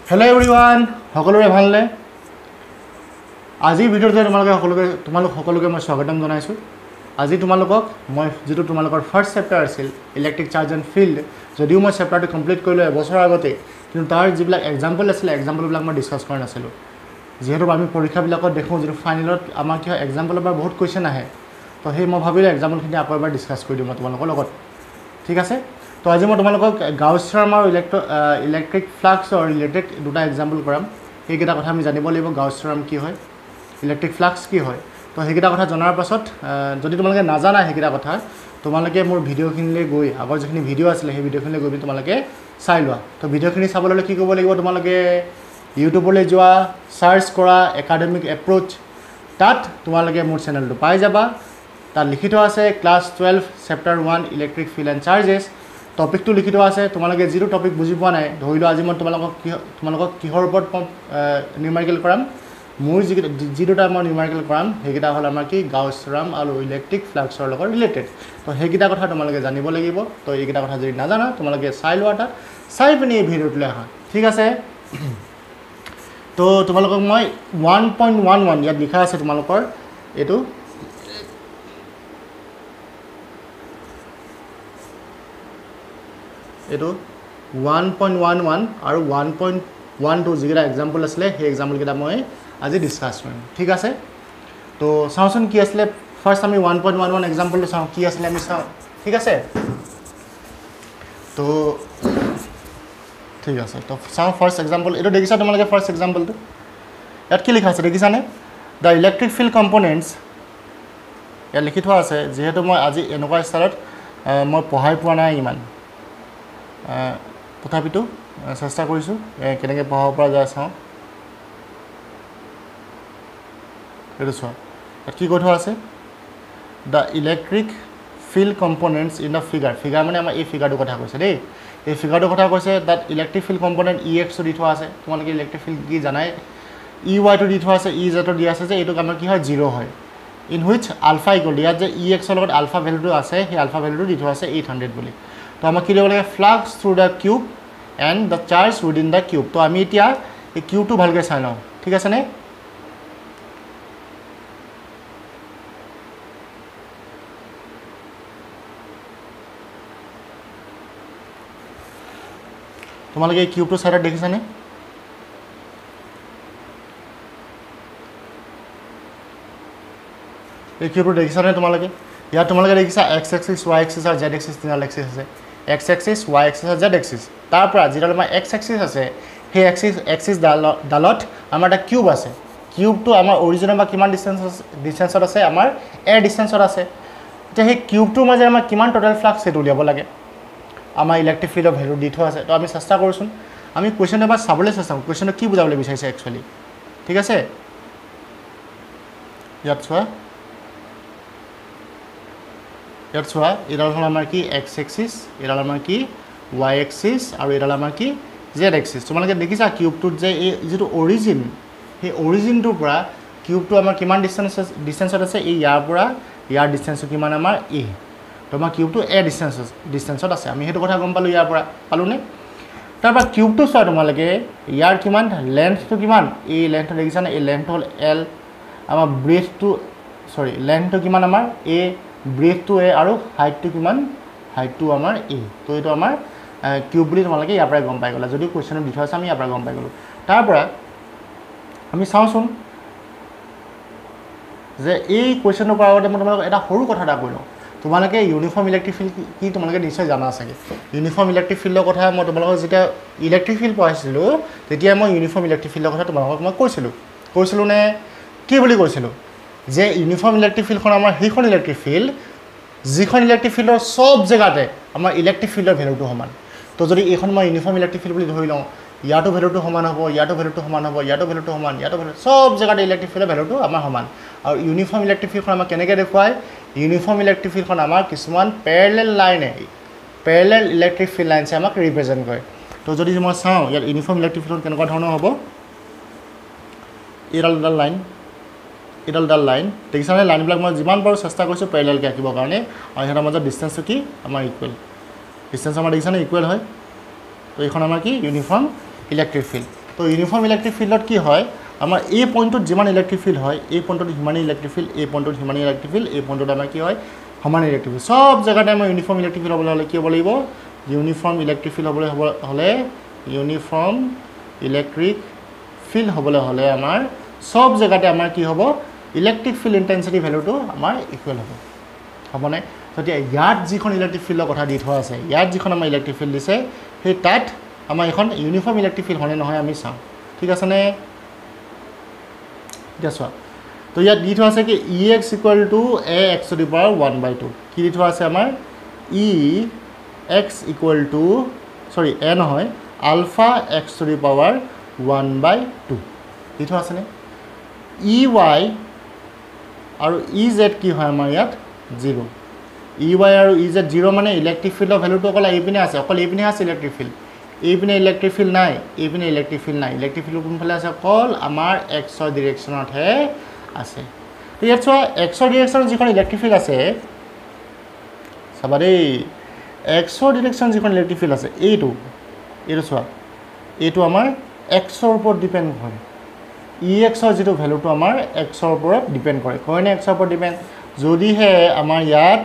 Hello everyone, সকলোৰে ভালনে? আজি ভিডিঅ'তে তোমালোক সকলোকে মই স্বাগতম জনাইছো। আজি তোমালোকক মই যেটো তোমালোকৰ ফাৰ্স্ট চেপ্টাৰ আছিল ইলেক্ট্ৰিক চাৰ্জ এণ্ড ফিল্ড যদিও মই চেপ্টাৰটো কমপ্লিট কৰিলো এবছৰ আগতে কিন্তু তাৰ যিবিলাক এক্সাম্পল আছিল এক্সাম্পলবিলাক মই ডিসকাস কৰা নাছিলো। যেহেতু আমি পৰীক্ষাবিলাকত দেখো যে ফাইনেলত আমাৰ কি হয় এক্সাম্পলৰ পৰা বহুত কোৱেশ্চন আহে তো সেই মই ভাবিলো এক্সাম্পলখিনি আকৌ এবাৰ ডিসকাস কৰি দিম তোমালোকৰ লগত ঠিক আছে। তো আজি মই তোমালোকক গাউছ থিওৰাম আৰু ইলেক্ট্ৰিক ফ্লাক্সৰ ৰিলেটেড দুটা এক্সাম্পল কৰাম। এইকেইটা কথা আমি জানিব লাগিব গাউছ থিওৰাম কি হয় ইলেক্ট্ৰিক ফ্লাক্স কি হয়। তো সেইকেইটা কথা জনাৰ পাছত যদি তোমালোকে নাজানা সেইকেইটা কথা তোমালোকে মোৰ ভিডিঅ'খিনিলৈ গৈ আগৰ যিখিনি ভিডিঅ' আছিলে সেই ভিডিঅ'খিনিলৈ গৈ তোমালোকে চাই লোৱা। তো ভিডিঅ'খিনি চাবলৈ কি কৰিব লাগিব তোমালোকে ইউটিউবলৈ যোৱা সাৰ্চ কৰা একাডেমিক এপ্ৰোচ তাত তোমালোকে মোৰ চেনেলটো পাই যাবা। তাত লিখি থোৱা আছে class 12 chapter 1 electric field and charges টপিকটো লিখি থোৱা আছে। তোমালোকে যিটো টপিক বুজি পোৱা নাই ধৰি লোৱা আজি মই তোমালোকক কিহৰ ওপৰত নিউমেৰিকেল কৰাম মোৰ যি দুটা মই নিউমেৰিকেল কৰাম সেইকেইটা হ'ল আমাৰ কি গাউছ থিওৰাম আৰু ইলেক্ট্ৰিক ফ্লাক্সৰ লগত ৰিলেটেড। তো সেইকেইটা কথা তোমালোকে জানিব লাগিব। তো এইকেইটা কথা যদি নাজানা তোমালোকে চাই লোৱা তাত চাই পিনি এই ভিডিঅ'টোলৈ আহা ঠিক আছে। তো তোমালোকক মই 1.11 ইয়াত লিখা আছে তোমালোকৰ এইটো এইটো 1.11 আৰু 1.12 যিকেইটা এক্সাম্পল আছিলে সেই এক্সাম্পলকেইটা মই আজি ডিসকাস কৰিম ঠিক আছে। তো চাওঁচোন কি আছিলে ফাৰ্স্ট আমি 1.11 এক্সাম্পলটো চাওঁ কি আছিলে আমি চাওঁ ঠিক আছে। তো ঠিক আছে তো চাওঁ ফাৰ্স্ট এক্সাম্পল এইটো দেখিছা তোমালোকে ফাৰ্স্ট এক্সাম্পলটো ইয়াত কি লিখা আছে দেখিছানে দ্য ইলেক্ট্ৰিক ফিল্ড কম্পনেণ্টছ ইয়াত লিখি থোৱা আছে। যিহেতু মই আজি এনেকুৱা ষ্টাইলত মই পঢ়াই পোৱা নাই ইমান তথাপিতো চেষ্টা কৰিছোঁ কেনেকৈ পঢ়াব পৰা যায় চাওঁ। এইটো চোৱা ইয়াত কি কৈ থোৱা আছে the electric field components in the figure মানে আমাৰ এই ফিগাৰটোৰ কথা কৈছে দেই। এই ফিগাৰটোৰ কথা কৈছে তাত ইলেক্ট্ৰিক ফিল্ড কম্পনেণ্ট ই এক্সটো দি থোৱা আছে। তোমালোকে ইলেক্ট্ৰিক ফিল্ড কি জানাই ই ৱাইটো দি থোৱা আছে ই জেটো দিয়া আছে যে এইটোক আমাৰ কি হয় 0 হয় ইন হুইচ আলফা ইকুৱেল ইয়াত যে ই এক্সৰ লগত আলফা ভেলুটো আছে সেই আলফা ভেলুটো দি থোৱা আছে 800 বুলি। তো আমাক কি দিব লাগে flux through the cube and the charge within the cube. তো আমি এতিয়া এই কিউবটো ভালকৈ চাই লওঁ ঠিক আছেনে। তোমালোকে এই কিউবটো চাইডত দেখিছানে এই কিউবটো দেখিছানে তোমালোকে ইয়াত তোমালোকে দেখিছা এক্স এক্সিছ ৱাই এক্সিছ আৰু জেড এক্সিছ তিনিডাল এক্সিছ আছে এক্স এক্সিছ ৱাই এক্সিছ আৰু জেড এক্সিছ। তাৰ পৰা যিডাল আমাৰ এক্স এক্সিছ আছে সেই এক্সিছ ডালত আমাৰ এটা কিউব আছে। কিউবটো আমাৰ অৰিজিনৰ বা কিমান ডিষ্টেঞ্চত আছে আমাৰ এ ডিষ্টেঞ্চত আছে। এতিয়া সেই কিউবটোৰ মাজে আমাৰ কিমান টোটেল ফ্লাক্স সেইটো উলিয়াব লাগে আমাৰ ইলেক্ট্ৰিক ফিল্ডৰ ভেলু দি থোৱা আছে। তো আমি চেষ্টা কৰোঁচোন আমি কুৱেশ্যনটো এবাৰ চাবলৈ চেষ্টা কৰোঁ কুৱেশ্যনটো কি বুজাবলৈ বিচাৰিছে একচুৱেলি ঠিক আছে। ইয়াত চোৱা এইডাল হ'ল আমাৰ কি এক্স এক্সিছ এইডাল আমাৰ কি ৱাই এক্সিছ আৰু এইডাল আমাৰ কি জেড এক্সিছ। তোমালোকে দেখিছা কিউবটোত যে এই যিটো অৰিজিন সেই অৰিজিনটোৰ পৰা কিউবটো আমাৰ কিমান ডিষ্টেঞ্চত আছে এই ইয়াৰ পৰা ইয়াৰ ডিষ্টেঞ্চটো কিমান আমাৰ এ। তো আমাৰ কিউবটো এ ডিষ্টেঞ্চত আছে আমি সেইটো কথা গম পালোঁ ইয়াৰ পৰা পালোঁনে। তাৰপৰা কিউবটো চোৱা তোমালোকে ইয়াৰ কিমান লেন্থটো কিমান এই লেন্থটো দেখিছানে এই লেন্থটো হ'ল এল আমাৰ লেন্থটো কিমান আমাৰ এ ব্ৰেথটো এ আৰু হাইটটো কিমান হাইটটো আমাৰ এ। তো এইটো আমাৰ কিউব বুলি তোমালোকে ইয়াৰ পৰাই গম পাই গ'লা যদিও কুৱেশ্যনটো দি থোৱা আছে আমি ইয়াৰ পৰা গম পাই গ'লোঁ। তাৰ পৰা আমি চাওঁচোন যে এই কুৱেশ্যনটো কৰাৰ আগতে মই তোমালোকক এটা সৰু কথা এটা কৈ লওঁ। তোমালোকে ইউনিফৰ্ম ইলেক্ট্ৰিক ফিল্ড কি তোমালোকে নিশ্চয় জানা চাগে। ইউনিফৰ্ম ইলেক্ট্ৰিক ফিল্ডৰ কথা মই তোমালোকক যেতিয়া ইলেক্ট্ৰিক ফিল্ড পঢ়াইছিলোঁ তেতিয়া মই ইউনিফৰ্ম ইলেক্ট্ৰিক ফিল্ডৰ কথা তোমালোকক মই কৈছিলোঁ নে কি বুলি কৈছিলোঁ যে ইউনিফৰ্ম ইলেক্ট্ৰিক ফিল্ডখন আমাৰ সেইখন ইলেক্ট্ৰিক ফিল্ড যিখন ইলেক্ট্ৰিক ফিল্ডৰ চব জেগাতে আমাৰ ইলেক্ট্ৰিক ফিল্ডৰ ভেলুটো সমান। তো যদি এইখন মই ইউনিফৰ্ম ইলেক্ট্ৰিক ফিল্ড বুলি ধৰি লওঁ ইয়াতো ভেলুটো সমান হ'ব ইয়াতো ভেলুটো সমান হ'ব ইয়াতো ভেলুটো সমান ইয়াতো ভেলু চব জেগাতে ইলেক্ট্ৰিক ফিল্ডৰ ভেলুটো আমাৰ সমান। আৰু ইউনিফৰ্ম ইলেক্ট্ৰিক ফিল্ডখন আমাক কেনেকৈ দেখুৱায় ইউনিফৰ্ম ইলেক্ট্ৰিক ফিল্ডখন আমাৰ কিছুমান পেৰেলেল ইলেক্ট্ৰিক ফিল্ড লাইনছে আমাক ৰিপ্ৰেজেণ্ট কৰে। তো যদি মই চাওঁ ইয়াত ইউনিফৰ্ম ইলেক্ট্ৰিক ফিল্ডখন কেনেকুৱা ধৰণৰ হ'ব এইডাল লাইন দেখিছানে লাইনবিলাক মই যিমান পাৰোঁ চেষ্টা কৰিছোঁ পেৰেলেলকৈ আঁকিবৰ কাৰণে আৰু সিহঁতৰ মাজত ডিষ্টেঞ্চটো কি আমাৰ ইকুৱেল ডিষ্টেঞ্চ আমাৰ দেখিছানে ইকুৱেল হয়। তো এইখন আমাৰ কি ইউনিফৰ্ম ইলেক্ট্ৰিক ফিল্ড তো ইউনিফৰ্ম ইলেক্ট্ৰিক ফিল্ডত কি হয় আমাৰ এই পইণ্টত যিমান ইলেক্ট্ৰিক ফিল্ড হয় এই পইণ্টত সিমানেই ইলেক্ট্ৰিক ফিল্ড এই পইণ্টত সিমানেই ইলেক্ট্ৰিক ফিল্ড এই পইণ্টত আমাৰ কি হয় সমান ইলেক্ট্ৰিক ফিল্ড সব জেগাতে আমাৰ ইউনিফৰ্ম ইলেক্ট্ৰিক ফিল্ড হ'বলৈ হ'লে কি হ'ব লাগিব ইউনিফৰ্ম ইলেক্ট্ৰিক ফিল্ড হ'বলৈ হ'লে ইউনিফৰ্ম ইলেক্ট্ৰিক ফিল্ড হ'বলৈ হ'লে আমাৰ সব জেগাতে আমাৰ কি হ'ব ইলেক্ট্ৰিক ফিল্ড ইণ্টেনচিটি ভেলুটো আমাৰ ইকুৱেল হ'ব হ'বনে তেতিয়া ইয়াত যিখন ইলেক্ট্ৰিক ফিল্ডৰ কথা দি থোৱা আছে ইয়াত যিখন আমাৰ ইলেক্ট্ৰিক ফিল্ড দিছে সেই তাত আমাৰ এখন ইউনিফৰ্ম ইলেক্ট্ৰিক ফিল্ড হয়নে নহয় আমি চাওঁ ঠিক আছেনে এতিয়া চোৱা তো ইয়াত দি থোৱা আছে কি E x equal to A x to the power 1/2 কি দি থোৱা আছে আমাৰ E x equal two sorry e নহয় alpha x to the power 1/2 দি থোৱা আছেনে ই ৱাই আৰু ই জেড কি হয় আমাৰ ইয়াত 0 ই ৱাই আৰু ই জেড 0 মানে ইলেক্ট্ৰিক ফিল্ডৰ ভেলুটো অকল এইপিনে আছে অকল এইপিনে আছে ইলেক্ট্ৰিক ফিল্ড এইপিনে ইলেক্ট্ৰিক ফিল্ড নাই এইপিনে ইলেক্ট্ৰিক ফিল্ড নাই ইলেক্ট্ৰিক ফিল্ড কোনফালে আছে অকল আমাৰ এক্সৰ ডিৰেকশ্যনতহে আছে তো ইয়াত চোৱা এক্সৰ ডিৰেকশ্যনত যিখন ইলেক্ট্ৰিক ফিল্ড আছে চাবা দেই এক্সৰ ডিৰেকশ্যন যিখন ইলেক্ট্ৰিক ফিল্ড আছে এইটো চোৱা এইটো আমাৰ এক্সৰ ওপৰত ডিপেণ্ড কৰে ই এক্সৰ যিটো ভেলুটো আমাৰ এক্সৰ ওপৰত ডিপেণ্ড কৰে কয়নে এক্সৰ ওপৰত ডিপেণ্ড যদিহে আমাৰ ইয়াত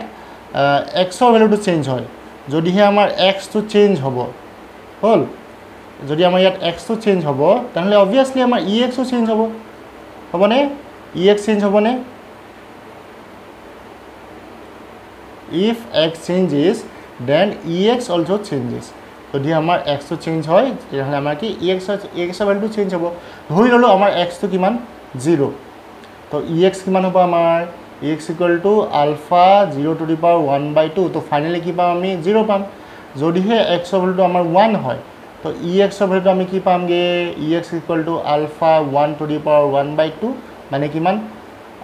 এক্সৰ ভেলুটো চেঞ্জ হয় যদিহে আমাৰ এক্সটো চেঞ্জ হ'ব হ'ল যদি আমাৰ ইয়াত এক্সটো চেঞ্জ হ'ব তেনেহ'লে অবভিয়াছলি আমাৰ ই এক্সো চেঞ্জ হ'বনে ই এক্স চেঞ্জ হ'বনে if x changes then e x also' changes যদি আমাৰ এক্সটো চেঞ্জ হয় তেতিয়াহ'লে আমাৰ কি ই এক্সৰ ভেলুটো চেঞ্জ হ'ব ধৰি ল'লোঁ আমাৰ এক্সটো কিমান 0 তো ই এক্স কিমান হ'ব আমাৰ E x equal to alpha 0 to the power 1/2 তো ফাইনেলি কি পাম আমি 0 পাম যদিহে এক্সৰ ভেলুটো আমাৰ 1 হয় তো ই এক্সৰ ভেলুটো আমি কি পামগৈ E x equal to alpha 1 to the power 1/2 মানে কিমান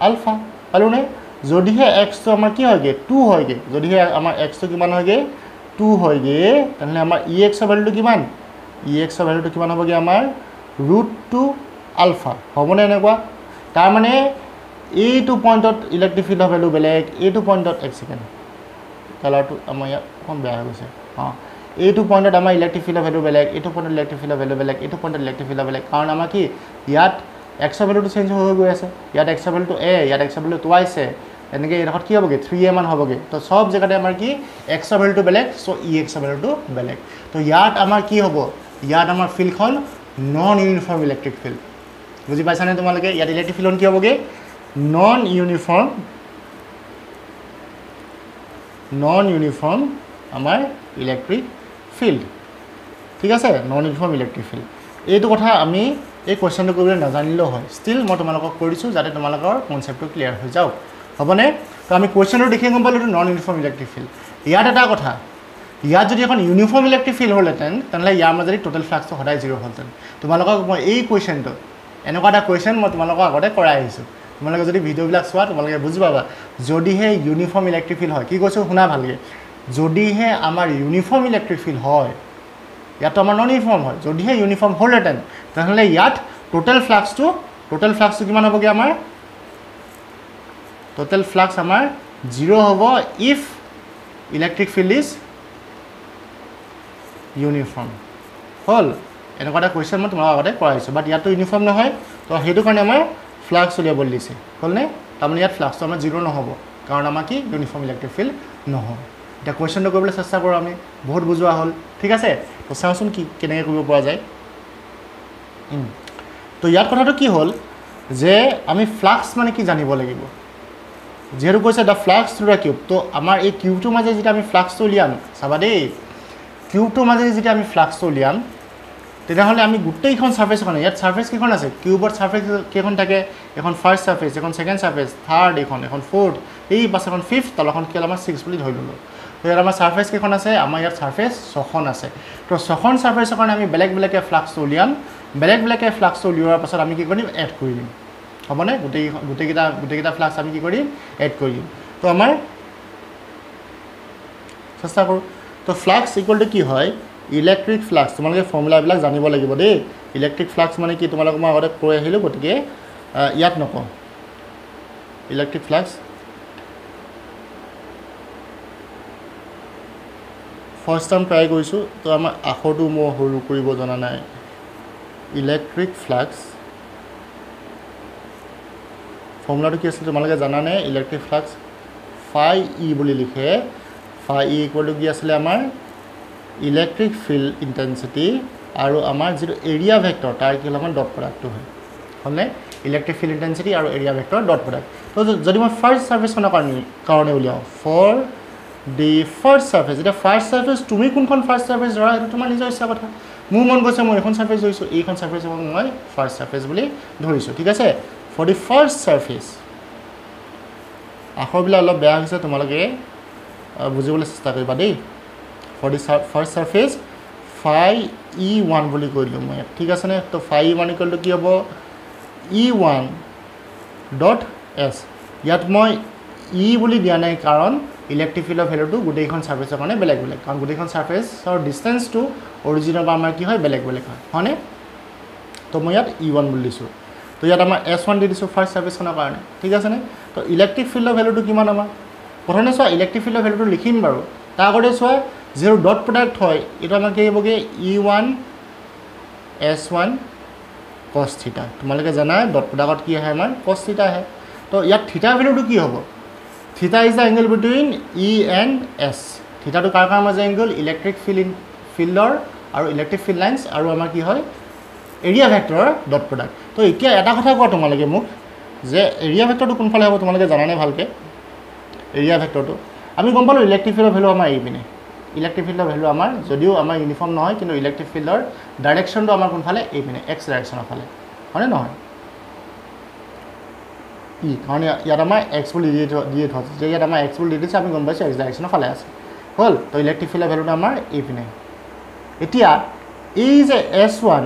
আলফা পালোঁনে যদিহে এক্সটো আমাৰ কি হয়গৈ 2 হয়গৈ যদিহে আমাৰ এক্সটো কিমান হয়গৈ 2 হয়গৈ তেনেহ'লে আমাৰ ই এক্সৰ ভেলুটো কিমান ই এক্সৰ ভেলুটো কিমান হ'বগৈ আমাৰ √2 আলফা হ'বনে এনেকুৱা তাৰমানে এইটো পইণ্টত ইলেক্ট্ৰিক ফিল্ডৰ ভেলু বেলেগ এইটো পইণ্টত এক ছেকেণ্ড কালাৰটো আমাৰ ইয়াত অকণ বেয়া হৈ গৈছে অঁ এইটো পইণ্টত আমাৰ ইলেক্ট্ৰিক ফিল্ডৰ ভেলু বেলেগ এইটো পইণ্টত ইলেক্ট্ৰিক ফিল্ডৰ ভেলু বেলেগ এইটো পইণ্টত ইলেক্ট্ৰিক ফিল্ডৰ বেলেগ কাৰণ আমাৰ কি ইয়াত এক্সৰ ভেলুটো চেঞ্জ হৈ গৈ আছে ইয়াত এক্সৰ ভেলুটো এ ইয়াত এক্সৰ ভেলু টুৱাইছে এনেকৈ এইডোখৰত কি হ'বগৈ 3a মান হ'বগৈ তো সব জেগাতে আমাৰ কি এক্সৰ ভেলুটো বেলেগ চ' ই এক্সৰ ভেলুটো বেলেগ তো ইয়াত আমাৰ কি হ'ব ইয়াত আমাৰ ফিল্ডখন নন ইউনিফৰ্ম ইলেক্ট্ৰিক ফিল্ড বুজি পাইছানে তোমালোকে ইয়াত ইলেক্ট্ৰিক ফিল্ডখন কি হ'বগৈ নন ইউনিফৰ্ম আমাৰ ইলেক্ট্ৰিক ফিল্ড ঠিক আছে নন ইউনিফৰ্ম ইলেক্ট্ৰিক ফিল্ড এইটো কথা আমি এই কুৱেশ্যনটো কৰিবলৈ নাজানিলেও হয় ষ্টিল মই তোমালোকক কৈ দিছোঁ যাতে তোমালোকৰ কনচেপ্টটো ক্লিয়াৰ হৈ যাওক হ'বনে তো আমি কুৱেশ্যনটো দেখি গম পালোঁ নন ইউনিফৰ্ম ইলেক্ট্ৰিক ফিল্ড ইয়াত এটা কথা ইয়াত যদি এখন ইউনিফৰ্ম ইলেক্ট্ৰিক ফিল্ড হ'লহেঁতেন তেনেহ'লে ইয়াৰ মাজেদি টোটেল ফ্লাক্সটো সদায় 0 হ'লহেঁতেন তোমালোকক মই এই কুৱেশ্যনটো এনেকুৱা এটা কুৱেশ্যন মই তোমালোকক আগতে কৰাই আহিছোঁ তোমালোকে যদি ভিডিঅ'বিলাক চোৱা তোমালোকে বুজি পাবা যদিহে ইউনিফৰ্ম ইলেক্ট্ৰিক ফিল্ড হয় কি কৈছোঁ শুনা ভালকৈ যদিহে আমাৰ ইউনিফৰ্ম ইলেক্ট্ৰিক ফিল্ড হয় ইয়াততো আমাৰ নন ইউনিফৰ্ম হয় যদিহে ইউনিফৰ্ম হ'লহেঁতেন তেনেহ'লে ইয়াত টোটেল ফ্লাক্সটো কিমান হ'বগৈ আমাৰ টোটেল ফ্লাক্স আমাৰ 0 হ'ব if electric field is uniform হ'ল এনেকুৱা এটা কুৱেশ্যন মই তোমালোকৰ আগতে কৰাইছোঁ বাট ইয়াততো ইউনিফৰ্ম নহয় তো সেইটো কাৰণে আমাৰ ফ্লাক্স উলিয়াবলৈ দিছে হ'লনে তাৰমানে ইয়াত ফ্লাক্সটো আমাৰ 0 নহ'ব কাৰণ আমাৰ কি ইউনিফৰ্ম ইলেক্ট্ৰিক ফিল্ড নহয় এতিয়া কুৱেশ্যনটো কৰিবলৈ চেষ্টা কৰোঁ আমি বহুত বুজোৱা হ'ল ঠিক আছে তো চাওঁচোন কি কেনেকৈ কৰিব পৰা যায় তো ইয়াত কথাটো কি হ'ল যে আমি ফ্লাক্স মানে কি জানিব লাগিব যিহেতু কৈছে the flux through the cube তো আমাৰ এই কিউবটোৰ মাজে যেতিয়া আমি ফ্লাক্সটো উলিয়াম চাবা দেই কিউবটোৰ মাজে যেতিয়া আমি ফ্লাক্সটো উলিয়াম তেতিয়াহ'লে আমি গোটেইখন ছাৰ্ফেচ এখন ইয়াত ছাৰ্ফেচ কেইখন আছে কিউবত ছাৰ্ফেচ কেইখন থাকে এখন ফাৰ্ষ্ট ছাৰ্ফেচ এখন ছেকেণ্ড ছাৰ্ফেচ থাৰ্ড এখন ফ'ৰ্থ এই পাছ এখন ফিফ্থ তলখন কি হ'ল আমাৰ 6 বুলি ধৰি ল'লোঁ তো ইয়াত আমাৰ ছাৰ্ফেচ কেইখন আছে আমাৰ ইয়াত ছাৰ্ফেচ 6খন আছে তো 6খন ছাৰ্ফেচৰ কাৰণে আমি বেলেগে ফ্লাক্সটো উলিয়াম বেলেগে ফ্লাক্সটো উলিওৱাৰ পাছত আমি কি কৰিম এড কৰি দিম হ'বনে গোটেইকেইটা ফ্লাক্স আমি কি কৰিম এড কৰি দিম তো আমাৰ চেষ্টা কৰোঁ তো ফ্লাক্স ইকুৱেল টু কি হয় ইলেক্ট্ৰিক ফ্লাক্স তোমালোকে ফৰ্মুলাবিলাক জানিব লাগিব দেই ইলেক্ট্ৰিক ফ্লাক্স মানে কি তোমালোকক মই আগতে কৈ আহিলোঁ গতিকে ইয়াত নকওঁ electric flux first time try কৰিছোঁ তো আমাৰ আখৰটো মই সৰু কৰিব জনা নাই ইলেক্ট্ৰিক ফ্লাক্স ফৰ্মুলাটো কি আছিল তোমালোকে জানানে ইলেক্ট্ৰিক ফ্লাক্স ফাই ই বুলি লিখে ফাই ই ইকুৱেল টু কি আছিলে আমাৰ ইলেক্ট্ৰিক ফিল্ড ইণ্টেনচিটি আৰু আমাৰ যিটো এৰিয়া ভেক্টৰ তাৰ কি হ'ল আমাৰ ডট প্ৰডাক্টটো হয় হ'লনে ইলেক্ট্ৰিক ফিল্ড ইণ্টেনচিটি আৰু এৰিয়া ভেক্টৰ ডট প্ৰডাক্ট তো যদি মই ফাৰ্ষ্ট ছাৰ্ফেচখনৰ কাৰণে উলিয়াওঁ ফৰ দি ফাৰ্ষ্ট ছাৰ্ফেচ এতিয়া ফাৰ্ষ্ট ছাৰ্ফেচ তুমি কোনখন ফাৰ্ষ্ট ছাৰ্ফেচ ধৰা সেইটো তোমাৰ নিজৰ ইচ্ছা কথা মোৰ মন গৈছে মই এখন ছাৰ্ফেচ ধৰিছোঁ এইখন ছাৰ্ফেচ মই ফাৰ্ষ্ট ছাৰ্ফেচ বুলি ধৰিছোঁ ঠিক আছে ফৰ দি ফাৰ্ষ্ট ছাৰ্ফেচ আখৰবিলাক অলপ বেয়া হৈছে তোমালোকে বুজিবলৈ চেষ্টা কৰিবা দেই for the first surface phi E one বুলি কৈ দিলোঁ মই ঠিক আছেনে তো phi E one equal to কি হ'ব E1 ডট এছ ইয়াত মই ই বুলি দিয়া নাই কাৰণ ইলেক্ট্ৰিক ফিল্ডৰ ভেলুটো গোটেইখন ছাৰ্ফেচৰ কাৰণে বেলেগ বেলেগ কাৰণ গোটেইখন ছাৰ্ফেচৰ ডিষ্টেঞ্চটো অৰিজিনৰ পৰা আমাৰ কি হয় বেলেগ বেলেগ হয় হয়নে তো মই ইয়াত E1 বুলি দিছোঁ তো ইয়াত আমাৰ S1 দি দিছোঁ ফাৰ্ষ্ট ছাৰ্ফেচখনৰ কাৰণে ঠিক আছেনে তো ইলেক্ট্ৰিক ফিল্ডৰ ভেলুটো কিমান আমাৰ প্ৰথমে চোৱা ইলেক্ট্ৰিক ফিল্ডৰ ভেলুটো লিখিম বাৰু তাৰ আগতে চোৱা যিটো ডট প্ৰডাক্ট হয় এইটো আমাৰ কি হ'বগৈ E1 S1 cos theta তোমালোকে জানা ডট প্ৰডাক্টত কি আহে আমাৰ cos theta আহে তো ইয়াত থিটা ভেলুটো কি হ'ব theta is the angle between E and S থিটাটো কাৰ কাৰ মাজৰ এংগল ইলেক্ট্ৰিক ফিল্ডৰ আৰু ইলেক্ট্ৰিক ফিল্ড লাইন্স আৰু আমাৰ কি হয় এৰিয়া ভেক্টৰৰ ডট প্ৰডাক্ট তো এতিয়া এটা কথা কোৱা তোমালোকে মোক যে এৰিয়া ভেক্টৰটো কোনফালে হ'ব তোমালোকে জানানে ভালকৈ এৰিয়া ভেক্টৰটো আমি গম পালোঁ ইলেক্ট্ৰিক ফিল্ডৰ ভেলু আমাৰ এইপিনে ইলেক্ট্ৰিক ফিল্ডৰ ভেলু আমাৰ যদিও আমাৰ ইউনিফৰ্ম নহয় কিন্তু ইলেক্ট্ৰিক ফিল্ডৰ ডাইৰেকশ্যনটো আমাৰ কোনফালে এইপিনে এক্স ডাইৰেকশ্যনৰ ফালে হয়নে নহয় ই কাৰণ ইয়াত আমাৰ এক্স বুলি দিয়ে থোৱা আছে যে ইয়াত আমাৰ এক্স বুলি দি দিছে আমি গম পাইছোঁ এক্স ডাইৰেকশ্যনৰ ফালে আছে হ'ল তো ইলেক্ট্ৰিক ফিল্ডৰ ভেলুটো আমাৰ এইপিনে এতিয়া এই যে S1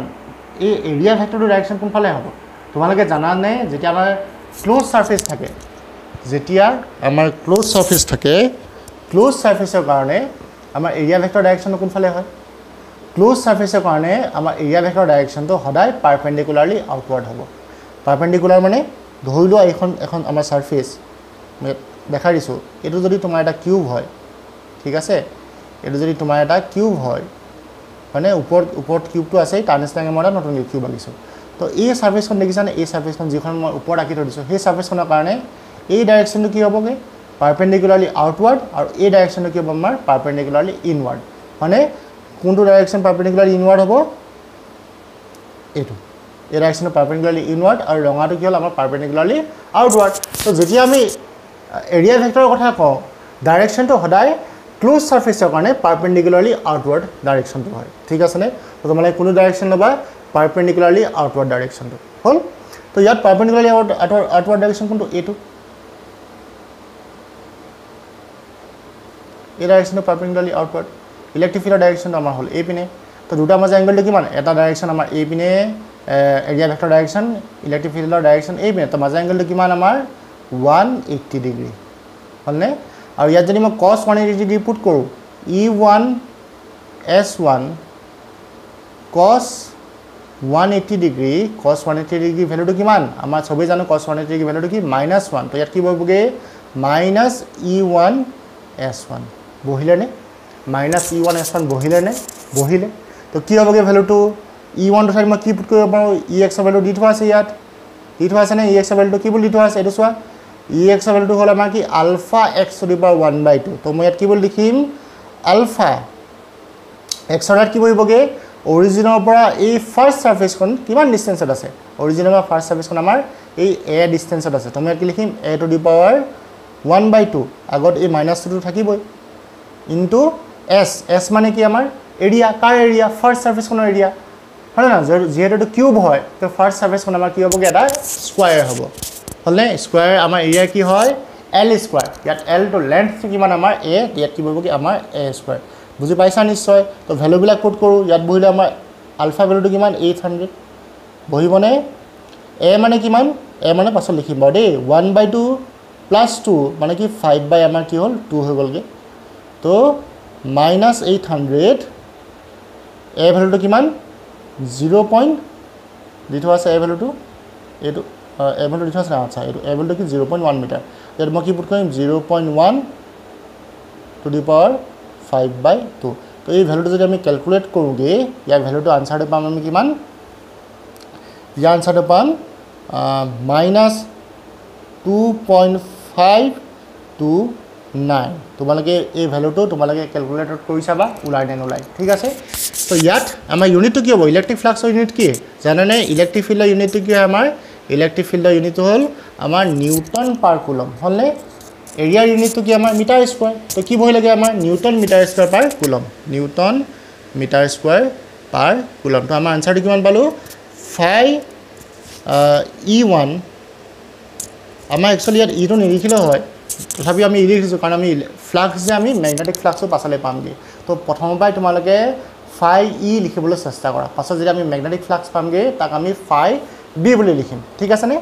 এই এৰিয়া ভেক্টৰটোৰ ডাইৰেকশ্যন কোনফালে হ'ব তোমালোকে জানানে যেতিয়া আমাৰ ক্ল'জ ছাৰ্ফেচ থাকে যেতিয়া আমাৰ ক্ল'জ ছাৰ্ফেচ থাকে ক্ল'জ ছাৰ্ফেচৰ কাৰণে আমাৰ এৰিয়া ভেক্টৰ ডাইৰেকশ্যনটো কোনফালে হয় ক্ল'জ ছাৰ্ফেচৰ কাৰণে আমাৰ এৰিয়া ভেক্টৰ ডাইৰেকশ্যনটো সদায় পাৰপেণ্ডিকুলাৰলি আউটৱাৰ্ড হ'ব পাৰপেণ্ডিকুলাৰ মানে ধৰি লোৱা এখন আমাৰ ছাৰ্ফেচ দেখাই দিছোঁ এইটো যদি তোমাৰ এটা কিউব হয় ঠিক আছে এইটো যদি তোমাৰ এটা কিউব হয় মানে ওপৰত কিউবটো আছেই তাৰ নিচিনাকৈ মই এটা নতুন কিউব আঁকিছোঁ তো এই ছাৰ্ফেচখন দেখিছানে এই ছাৰ্ফেচখন যিখন মই ওপৰত আঁকি থৈ দিছোঁ সেই ছাৰ্ফেচখনৰ কাৰণে এই ডাইৰেকশ্যনটো কি হ'বগৈ পাৰপেণ্ডিকুলাৰলি আউটৱাৰ্ড আৰু এই ডাইৰেকশ্যনটো কি হ'ব আমাৰ পাৰপেণ্ডিকুলাৰলি ইনৱাৰ্ড মানে কোনটো ডাইৰেকশ্যন পাৰপেণ্ডিকুলাৰলি ইনৱাৰ্ড হ'ব এইটো এই ডাইৰেকশ্যনটো পাৰপেণ্ডিকুলাৰলি ইনৱাৰ্ড আৰু ৰঙাটো কি হ'ল আমাৰ পাৰপেণ্ডিকুলাৰলি আউটৱাৰ্ড তো যেতিয়া আমি এৰিয়া ভেক্টৰৰ কথা কওঁ ডাইৰেকশ্যনটো সদায় ক্ল'জ ছাৰ্ফেচৰ কাৰণে পাৰপেণ্ডিকুলাৰলি আউটৱাৰ্ড ডাইৰেকশ্যনটো হয় ঠিক আছেনে তো তোমালোকে কোনো ডাইৰেকশ্যন ল'বা পাৰপেণ্ডিকুলাৰলি আউটৱাৰ্ড ডাইৰেকশ্যনটো হ'ল তো ইয়াত পাৰপেণ্ডিকুলাৰলি আউটৱাৰ্ড ডাইৰেকশ্যন কোনটো এইটো এই ডাইৰেকশ্যনটো পাৰপেণ্ডিকুলাৰলি আউটৱাৰ্ড ইলেক্ট্ৰিক ফিল্ডৰ ডাইৰেকশ্যনটো আমাৰ হ'ল এইপিনে তো দুটা মাজৰ এংগলটো কিমান এটা ডাইৰেকশ্যন আমাৰ এইপিনে এৰিয়া ভেক্টৰ ডাইৰেকশ্যন ইলেক্ট্ৰিক ফিল্ডৰ ডাইৰেকশ্যন এইপিনে তো মাজৰ এংগলটো কিমান আমাৰ 180 ডিগ্ৰী হ'লনে আৰু ইয়াত যদি মই cos 180 ডিগ্ৰী পুট কৰোঁ E1 S1 cos 180 degree cos 180 ডিগ্ৰী ভেলুটো কিমান আমাৰ সবেই জানো cos 180 ডিগ্ৰী ভেলুটো কি -1 তো ইয়াত কি হ'বগৈ -E1 S1 বহিলেনে -E1 S1 বহিলে তো কি হ'বগৈ ভেলুটো E1 টো ঠাইত মই কি পুট কৰিব পাৰোঁ EX ভেলু দি থোৱা আছে ইয়াত দি থোৱা আছেনে EX ভেলুটো কি বুলি দি থোৱা আছে এইটো চোৱা EX ভেলুটো হ'ল আমাৰ কি alpha x to the power 1/2 তো মই ইয়াত কি বুলি লিখিম আলফা x ৰ কি বহিবগৈ অৰিজিনৰ পৰা এই ফাৰ্ষ্ট ছাৰ্ফেচখন কিমান ডিষ্টেঞ্চত আছে অৰিজিনৰ পৰা ফাৰ্ষ্ট ছাৰ্ফেচখন আমাৰ এই a ডিষ্টেঞ্চত আছে তো মই ইয়াত কি লিখিম a টু দি পাৱাৰ 1/2 আগত এই -2 থাকিবই ইনটু s মানে কি আমাৰ এৰিয়া কাৰ এৰিয়া ফাৰ্ষ্ট ছাৰ্ফেচখনৰ এৰিয়া হয় না যেহেতু এইটো কিউব হয় তো ফাৰ্ষ্ট ছাৰ্ফেচখন আমাৰ কি হ'বগৈ এটা স্কোৱাৰ হ'ব হ'লনে স্কোৱাৰ আমাৰ এৰিয়া কি হয় L স্কোৱাৰ ইয়াত L টো লেন্থটো কিমান আমাৰ a ইয়াত কি বহিবগৈ আমাৰ a স্কোৱাৰ বুজি পাইছা নিশ্চয় তো ভেলুবিলাক কোট কৰোঁ ইয়াত বহিলে আমাৰ আলফা ভেলুটো কিমান 800 বহিবনে a মানে কিমান a মানে পাছত লিখিম বাৰু দেই 1/2 + 2 মানে কি 5 আমাৰ কি হ'ল 2 হৈ গ'লগৈ তো -800 a ভেলুটো কিমান 0. দি থোৱা আছে a ভেলুটো এইটো a ভেলু দি থোৱা আছে আচ্ছা এইটো a ভেলুটো কি 0.1 মিটাৰ ইয়াত মই কি পুট কৰিম 0.1 টু দি পাৱাৰ 5/2 তো এই ভেলুটো যদি আমি ক্যালকুলেট কৰোঁগে ইয়াৰ ভেলুটো আনসাৰটো পাম আমি কিমান ইয়াৰ আনচাৰটো পাম -2.529 তোমালোকে এই ভ্যালুটো তোমালোকে ক্যালকুলেটৰত কৰি চাবা ওলাই নে নোলাই ঠিক আছে তো ইয়াত আমাৰ ইউনিটটো কি হ'ব ইলেক্ট্ৰিক ফ্লাক্সৰ ইউনিট কি জানেনে ইলেক্ট্ৰিক ফিল্ডৰ ইউনিটটো কি হয় আমাৰ ইলেক্ট্ৰিক ফিল্ডৰ ইউনিটটো হ'ল আমাৰ নিউটন পাৰ কুলম হ'লনে এৰিয়াৰ ইউনিটটো কি আমাৰ মিটাৰ স্কয়াৰ তো কি ভয় লাগে আমাৰ নিউটন মিটাৰ স্কয়াৰ পাৰ কুলম নিউটন মিটাৰ স্কয়াৰ পাৰ কুলম তো আমাৰ আনসাৰটো কিমান পালো 5 E1 আমাৰ একচুয়ালি ইয়াত ইটো নিলিখিলে হয় তথাপি আমি লিখিছো কাৰণ আমি ফ্লাক্স যে আমি ম্যাগনেটিক ফ্লাক্সও পাছলে পামগে তো প্ৰথমৰ পৰাই তোমালোকে 5E লিখিবলৈ চেষ্টা কৰা পাছত যদি আমি ম্যাগনেটিক ফ্লাক্স পামগে তাক আমি 5B বুলি লিখিম ঠিক আছে নে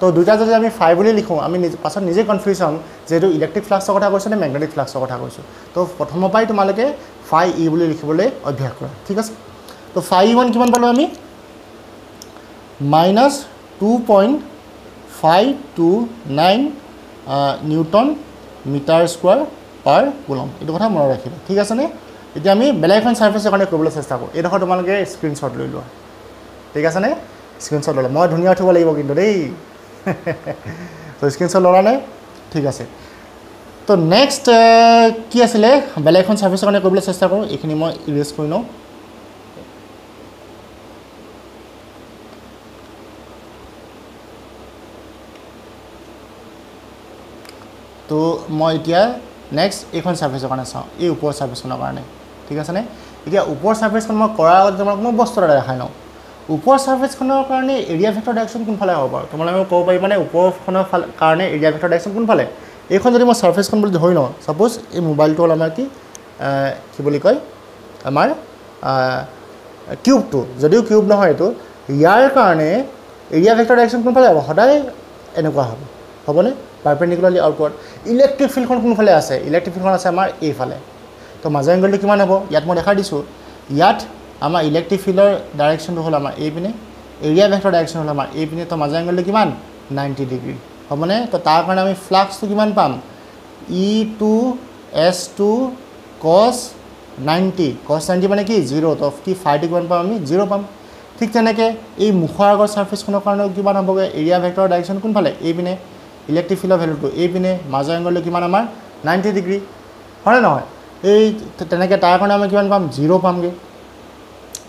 তো দুটা যদি আমি 5 বুলি লিখো আমি পাছত নিজে কনফিউজ হম যেটো ইলেক্ট্ৰিক ফ্লাক্সৰ কথা কৈছো নে ম্যাগনেটিক ফ্লাক্সৰ কথা কৈছো তো প্ৰথমৰ পৰাই তোমালোকে 5E বুলি লিখিবলৈ অভ্যাস কৰা ঠিক আছে তো 5E1 কিমান পালো আমি -2.529 নিউটন মিটাৰ স্কয়াৰ পাৰ কুলম এইটো কথা মনত ৰাখিবা ঠিক আছে নে এতিয়া আমি বেলেগখন সাৰফেসৰ কাৰণে কৰিবলৈ চেষ্টা কৰো এই দেখো তোমালোকে স্ক্ৰিনশ্বট লৈ লোৱা ঠিক আছে নে স্ক্ৰিনশ্বট ললা মই ধুনিয়া উঠিব লাগিব কিন্তু দেই তো স্ক্ৰিনশ্বট ললা নে ঠিক আছে তো নেক্সট কি আছিল বেলেগখন সাৰফেসৰ কাৰণে কৰিবলৈ চেষ্টা কৰো এইখিনি মই ইৰেজ কৰি লওঁ তো মই এতিয়া নেক্সট এইখন সাৰফেসৰ কাৰণে চাও এই ওপৰ সাৰফেসখনৰ কাৰণে ঠিক আছে নে এতিয়া ওপৰ সাৰফেসখন মই কৰাৰ আগতে তোমাক মই বস্তু এটা দেখাই লওঁ ওপৰ সাৰফেসখনৰ কাৰণে এৰিয়া ভেক্টৰ ডাইৰেকশন কোনফালে হ'ব বাৰু তোমালোকে ক'ব পাৰিবা মানে ওপৰখনৰ কাৰণে এৰিয়া ভেক্টৰ ডাইৰেকশন কোনফালে এইখন যদি মই সাৰফেসখন বুলি ধৰি লওঁ সাপোজ এই মোবাইলটো হ'ল আমাৰ কি বুলি কয় আমাৰ কিউবটো যদিও কিউব নহয় এটো ইয়াৰ কাৰণে এৰিয়া ভেক্টৰ ডাইৰেকশন কোনফালে হ'ব সদায় এনেকুৱা হ'ব হ'বনে পাৰপেন্ডিকুলাৰলি আউটৱাৰ্ড ইলেক্ট্ৰিক ফিল্ডখন কোনফালে আছে ইলেক্ট্ৰিক ফিল্ডখন আছে আমাৰ এইফালে তো মাজৰ এংগলটো কিমান হ'ব ইয়াত মই দেখা দিছো ইয়াত আমাৰ ইলেক্ট্ৰিক ফিল্ডৰ ডাইৰেকশনটো হ'ল আমাৰ এই পিনে এৰিয়া ভেক্টৰ ডাইৰেকশন হ'ল আমাৰ এই পিনে তো মাজৰ এংগলটো কিমান 90 ডিগ্ৰী হ'বনে তো তাৰ কাৰণে আমি ফ্লাক্সটো কিমান পাম E2S2 cos 90 মানে কি 0 তো কি ফাইটো কিমান পাম আমি 0 পাম ঠিক তেনেকৈ এই মুখৰ আগৰ সাৰফেসখনৰ কাৰণে কিমান হ'বগে এৰিয়া ভেক্টৰ ডাইৰেকশন কোনফালে এই পিনে ইলেক্ট্ৰিক ফিল্ডৰ ভ্যালুটো এই পিনে মাজৰ এংগলটো কিমান আমাৰ 90 ডিগ্ৰী হয় নহয় এই তেনেকৈ তাৰ কাৰণে আমি কিমান পাম 0 পামগে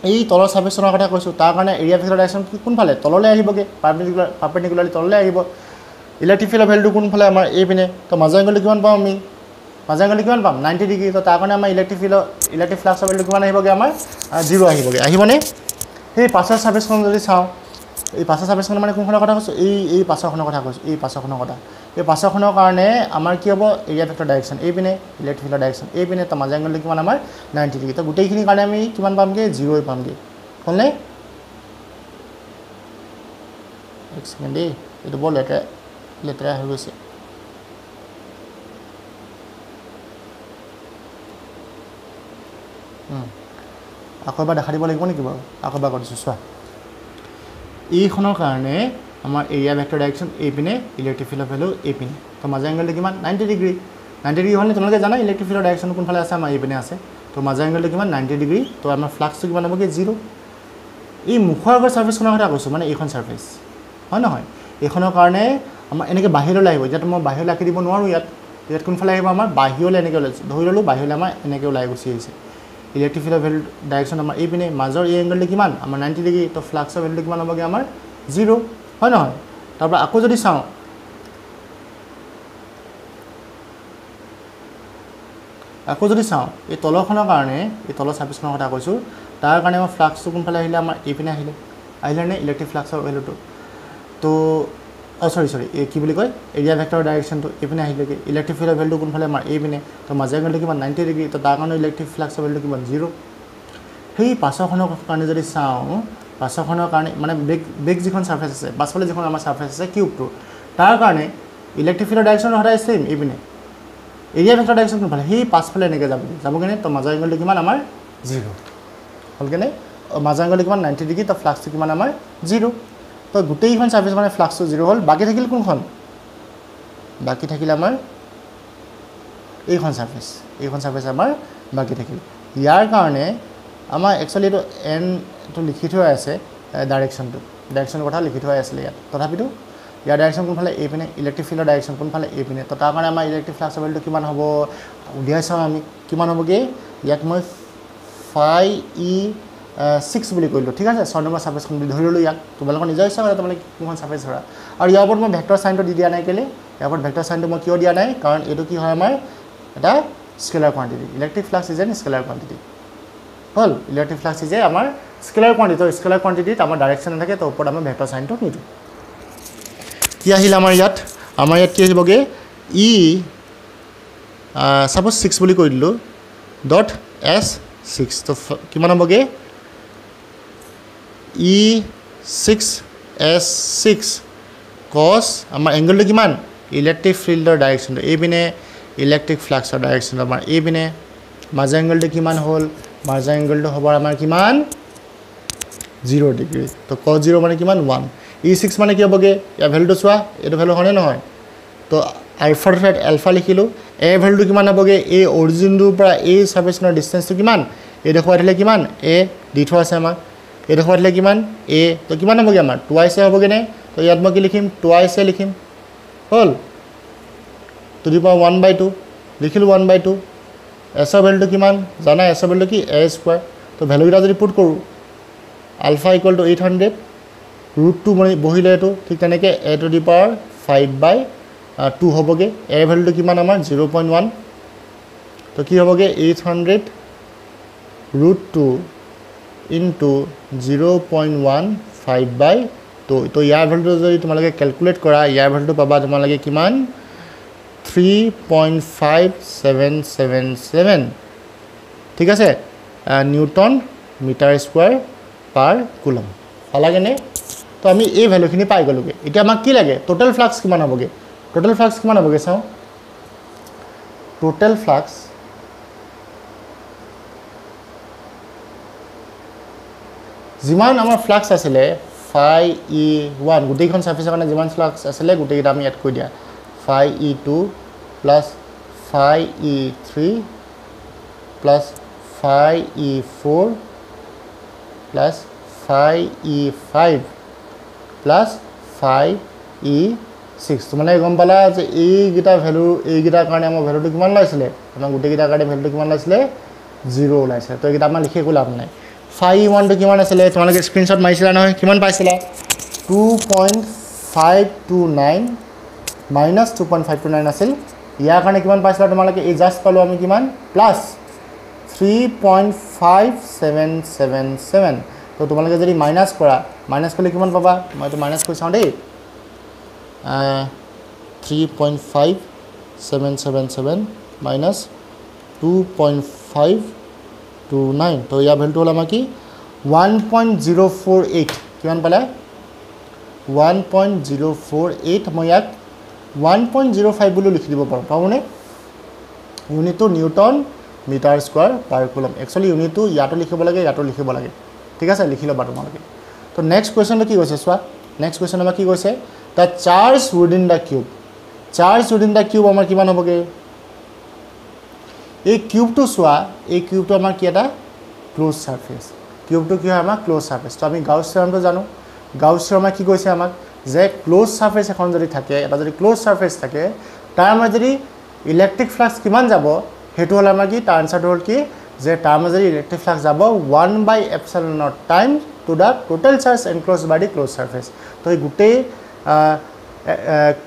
এই তলৰ সাৰফেসৰ কথা কৈছো তাৰ কাৰণে এৰিয়া ভেক্টৰ ডাইৰেকশন কোনফালে তললৈ আহিবগে পাৰপেন্ডিকুলাৰলি তললৈ আহিব ইলেক্ট্ৰিক ফিল্ডৰ ভ্যালুটো কোনফালে আমাৰ এই পিনে তো মাজৰ এংগলটো কিমান পাম আমি মাজৰ এংগলটো কিমান পাম 90 ডিগ্ৰী তো তাৰ কাৰণে আমাৰ ইলেক্ট্ৰিক ফ্লাক্সৰ ভ্যালুটো কিমান আহিবগে আমাৰ 0 আহিবগে আহিবনে এই পাছৰ সাৰফেসখন যদি চাও এই পাছৰ সাৰফেসখন মানে কোনখনৰ কথা কৈছো এই পাছৰখনৰ কথা কৈছো এই পাছৰখনৰ কথা এই পাছৰখনৰ কাৰণে আমাৰ কি হ'ব এৰিয়া ভেক্টৰ ডাইৰেকশন এই পিনে ইলেক্ট্ৰিক ফিল্ডৰ ডাইৰেকশন এই পিনে তো মাজৰ এংগলটো কিমান আমাৰ 90 ডিগ্ৰী তো গোটেইখিনি কাৰণে আমি কিমান পামগে 0 পামগে হ'লনে এক সেকেন্ড এইটো বৰ লেটেৰা হৈ গৈছে আকৌ এবাৰ দেখা দিব লাগিব নেকি বাৰু আকৌ এবাৰ কৰিছো চোৱা এইখনৰ কাৰণে আমাৰ এৰিয়া ভেক্টৰ ডাইৰেকশন এই পিনে ইলেক্ট্ৰিক ফিল্ডৰ ভ্যালু এই পিনে তো মাজৰ এংগলটো কিমান 90 ডিগ্ৰী হ'লে তোমালোকে জানা ইলেক্ট্ৰিক ফিল্ডৰ ডাইৰেকশন কোনফালে আছে আমাৰ এই পিনে আছে তো মাজৰ এংগলটো কিমান 90 ডিগ্ৰী তো আমাৰ ফ্লাক্সটো কিমান হ'বগে 0 এই মুখৰ আগৰ সাৰফেসখনৰ কথা কৈছো মানে এইখন সাৰফেস হয় নহয় এইখনৰ কাৰণে আমাৰ এনেকৈ বাহিৰলৈ আহিব যেটা মই বাহিৰলৈ আঁকি দিব নোৱাৰো ইয়াত কোনফালে আহিব আমাৰ বাহিৰলৈ এনেকৈ ওলাইছে ধৰি ললো বাহিৰলৈ আমাৰ এনেকৈ ওলাই গুচি আহিছে ইলেক্ট্ৰিক ফিল্ডৰ ভ্যালু ডাইৰেকশন আমাৰ এই পিনে মাজৰ এই এংগলটো কিমান আমাৰ 90 ডিগ্ৰী তো ফ্লাক্সৰ ভ্যালুটো কিমান হ'বগে আমাৰ 0 হয় নহয় তাৰপৰা আকৌ যদি চাও এই তলখনৰ কাৰণে এই তলৰ সাৰফেসখনৰ কথা কৈছো তাৰ কাৰণে আমাৰ ফ্লাক্সটো কোনফালে আহিলে আমাৰ এই পিনে আহিলে নে ইলেক্ট্ৰিক ফ্লাক্সৰ ভ্যালুটো তো সৰি কি বুলি কয় এৰিয়া ভেক্টৰ ডাইৰেকশনটো এই পিনে আহিলেগে ইলেক্ট্ৰিক ফিল্ডৰ ভ্যালুটো কোনফালে আমাৰ এই পিনে তো মাজৰ এংগলটো কিমান 90 ডিগ্ৰী তো তাৰ কাৰণে ইলেক্ট্ৰিক ফ্লাক্সৰ ভ্যালুটো কিমান 0 সেই পাছৰখনৰ কাৰণে যদি চাও পাছৰখনৰ কাৰণে মানে বেক যিখন সাৰফেস আছে পাছফালে যিখন আমাৰ সাৰফেস আছে কিউবটো তাৰ কাৰণে ইলেক্ট্ৰিক ফিল্ডৰ ডাইৰেকশন সদায় সেম এই পিনে এৰিয়া ভেক্টৰ ডাইৰেকশন কোনফালে সেই পাছফালে এনেকৈ যাবগে তো মাজৰ এংগলটো কিমান আমাৰ 0 হ'লগে মাজৰ এংগলটো কিমান 90 ডিগ্ৰী তো ফ্লাক্সটো কিমান আমাৰ 0 তো গোটেইখন সাৰফেস মানে ফ্লাক্সটো 0 হ'ল বাকি থাকিল কোনখন বাকি থাকিল আমাৰ এইখন সাৰফেস আমাৰ বাকি থাকিল ইয়াৰ কাৰণে আমাৰ একচুয়ালি এটো এন টো লিখি থোৱা আছে ডাইৰেকশনটো ডাইৰেকশ্যনৰ কথা লিখি থোৱা আছিলে ইয়াত তথাপিতো ইয়াৰ ডাইৰেকশ্যন কোনফালে এই পিনে ইলেক্ট্ৰিক ফিল্ডৰ ডাইৰেকশ্যন কোনফালে এই পিনে তো তাৰ কাৰণে আমাৰ ইলেক্ট্ৰিক ফ্লাক্সৰ ভেলুটো কিমান হ'ব উলিয়াই চাওঁ আমি কিমান হ'বগৈ ইয়াত মই 5e6 বুলি কৰিলোঁ ঠিক আছে 6 নম্বৰ সাৰফেসখন ধৰি ল'লোঁ ইয়াক তোমালোকৰ নিজৰ ইচ্ছা কৰে তোমালোকে কোনখন সাৰফেস ধৰা আৰু ইয়াৰ ওপৰত মই ভেক্টৰ সাইনটো দি দিয়া নাই কেলে ইয়াৰ ওপৰত ভেক্টৰ সাইনটো মই কিয় দিয়া নাই কাৰণ এইটো কি হয় আমাৰ এটা scalar quantity electric flux is an scalar quantity হল ইলেক্ট্ৰিক ফ্লাক্স ইজ আমাৰ স্কেলাৰ কোৱান্টিটি স্কেলাৰ কোৱান্টিটিত আমাৰ ডাইৰেকশ্যন থাকে তো ওপৰত আমি ভেক্টৰ সাইনটো নিদিওঁ কি আহিল আমাৰ ইয়াত কি আহিবগে ই সাপোজ 6 বুলি কৈ দিলোঁ ডট s6 তো কিমান হ'বগে e6s6 cos আমাৰ এংগলটো কিমান ইলেক্ট্ৰিক ফিল্ডৰ ডাইৰেকশ্যনটো এই পিনে ইলেক্ট্ৰিক ফ্লাক্সৰ ডাইৰেকশ্যনটো আমাৰ এই পিনে মাজৰ এংগলটো কিমান হ'ল মাজৰ এংগলটো হ'ব আমাৰ কিমান 0 ডিগ্ৰী তো cos 0 মানে কিমান 1 e6 মানে কি হ'বগে ইয়াৰ ভ্যালুটো চোৱা এইটো ভ্যালু হয়নে নহয় তো আলফাৰ ঠাইত আলফা লিখিলোঁ এ ভ্যালুটো কিমান হ'বগে এই অৰিজিনটোৰ পৰা এই সাৰফেসৰ ডিসটেন্সটো কিমান এই দেখুৱাই দিলে কিমান এ দি থোৱা আছে আমাক এই দেখুৱাই দিলে কিমান এ তো কিমান হ'বগে আমাৰ টুৱাইছ হ'বগে নে তো ইয়াত মই কি লিখিম টুৱাইছ লিখিম হ'ল টু দি পাৱাৰ 1/2 লিখিলোঁ 1/2 এছৰ ভ্যালুটো কিমান জানা এছৰ ভ্যালুটো কি a স্কয়াৰ তো ভ্যালুটা যদি পুট কৰোঁ আলফা ইকুৱেল টু 800 √2 মানে বহিলে এটো ঠিক তেনেকৈ a টু দি পাৱাৰ 5/2 হ'বগে a ভ্যালুটো কিমান আমাৰ 0.1 তো কি হ'বগে 800 √2 ইনটু 0.15/2 তো ইয়াৰ ভ্যালুটো যদি তোমালোকে ক্যালকুলেট কৰা ইয়াৰ ভ্যালুটো পাবা তোমালোকে কিমান 3.5777 ঠিক আছে নিউটন মিটাৰ স্কয়াৰ পাৰ কুলম পালাগেনে তো আমি এই ভ্যালুখিনি পাই গলোগে এতিয়া আমাক কি লাগে টোটাল ফ্লাক্স কিমান হ'বগে চাও টোটাল ফ্লাক্স যিমান আমাৰ ফ্লাক্স আছিলে phi-e1 গোটেইখন সাৰফেসৰ কাৰণে যিমান ফ্লাক্স আছিলে গোটেইটা আমি এড কৰি দিয়া phi-e2 plus phi-e3 plus phi-e4 plus phi-e5 plus phi-e6 তোমালোকে গম পালা যে এইগিটা ভ্যালু এইগিটাৰ কাৰণে আমাৰ ভ্যালুটো কিমান লাইছিলে আমাৰ গোটেইগিটাৰ কাৰণে ভ্যালুটো কিমান লাইছিলে 0 লাইছে তো এইগিটা আমাৰ লিখি একো লাভ নাই phi-e1 টো কিমান আছিলে তোমালোকে স্ক্ৰিনশ্বট মাৰিছিলা নহয় কিমান পাইছিলা 2.529 minus 2.529 আছিল ইয়াৰ কাৰণে কিমান পাইছিলা তোমালোকে এই জাস্ট পালো আমি কিমান প্লাস 3.5777 তো তোমালোকে যদি মাইনাস কৰিলে কিমান পাবা মই তো মাইনাস কৰি চাও দেই 3.5777 minus 2.529 তো ইয়াৰ ভ্যালুটো হ'ল আমাৰ কি 1.048 কিমান পালা 1.048 মই ইয়াক 1.05 বুলি লিখি দিব পাৰো পাবনে ইউনিটটো নিউটন মিটাৰ স্কয়াৰ পাৰ কুলম একচুয়ালি ইউনিটটো ইয়াটো লিখিব লাগে ঠিক আছে লিখি লবা তোমালোকে তো নেক্সট কোৱেশ্চনটো কি কৈছে চোৱা নেক্সট কোৱেশ্চন আমাৰ কি কৈছে দা চাৰ্জ উইদিন দা কিউব আমাৰ কিমান হ'বগে এই কিউবটো চোৱা এই কিউবটো আমাৰ কি এটা ক্লোজ সাৰফেস কিউবটো কি হয় আমাৰ ক্লোজ সাৰফেস তো আমি গাউছ থিওৰামটো জানো গাউছ থিওৰামে কি কৈছে আমাক যে ক্লোজ সাৰফেস এখন যদি থাকে এটা যদি ক্লোজ সাৰফেস থাকে তাৰ মাজেদি ইলেক্ট্ৰিক ফ্লাক্স কিমান যাব হেতু হল আমাৰ কি তাৰ আনসাৰটো হল কি যে তাৰ মাজেদি ইলেক্ট্ৰিক ফ্লাক্স যাব 1/epsilon times to the total charge enclosed by the close surface তো এই গুটেই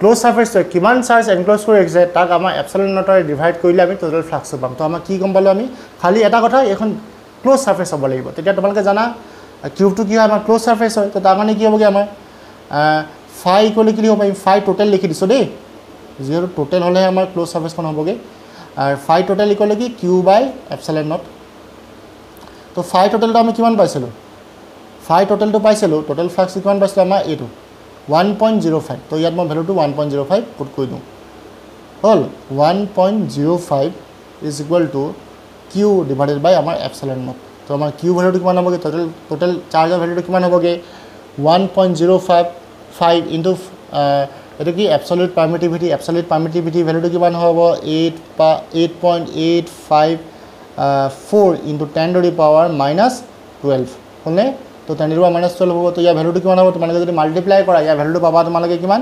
ক্লোজ সাৰফেস তো কিমান চাৰ্জ এনক্লোজ কৰি আছে তাক আমাৰ এপসিলন নটৰে ডিভাইড কৰিলে আমি টোটাল ফ্লাক্স পাম তো আমাৰ কি গম পালো আমি খালি এটা কথা এখন ক্লোজ সাৰফেস হ'ব লাগিব তেতিয়া তোমালোকে জানা কিউবটো কি হয় আমাৰ ক্লোজ সাৰফেস হয় তো তাৰ মানে কি হ'বগে আমাৰ phi ইকুৱেল কি হ'ব পাৰিম phi টোটাল লিখি দিছো দেই যিহেতু টোটাল হলে আমাৰ ক্লোজ সাৰফেসখন হ'বগে আৰু phi টোটাল ইকুৱেল কি q বাই এপসিলন নট তো phi টোটালটো আমি কিমান পাইছিলো phi টোটালটো পাইছিলো টোটাল ফ্লাক্স কিমান পাইছিলো আমাৰ এইটো 1.05 তো ইয়াত মই ভ্যালুটো 1.05 পুট কৰি দিওঁ হল 1.05 is equal to q divided by আমাৰ এপসিলন নট তো আমাৰ q ভ্যালুটো কিমান হ'বগে টোটাল চাৰ্জৰ ভ্যালুটো কিমান হ'বগে 1.05 into এটো কি এবসলিউট পাৰমিটিভিটি ভ্যালুটো কিমান হ'ব 8.854 into 10 to the power minus 12 হলনে তো 10 to the power -12 হ'ব তো ইয়াৰ ভ্যালুটো কিমান হ'ব তোমালোকে যদি মাল্টিপ্লাই কৰা ইয়াৰ ভ্যালুটো পাবা তোমালোকে কিমান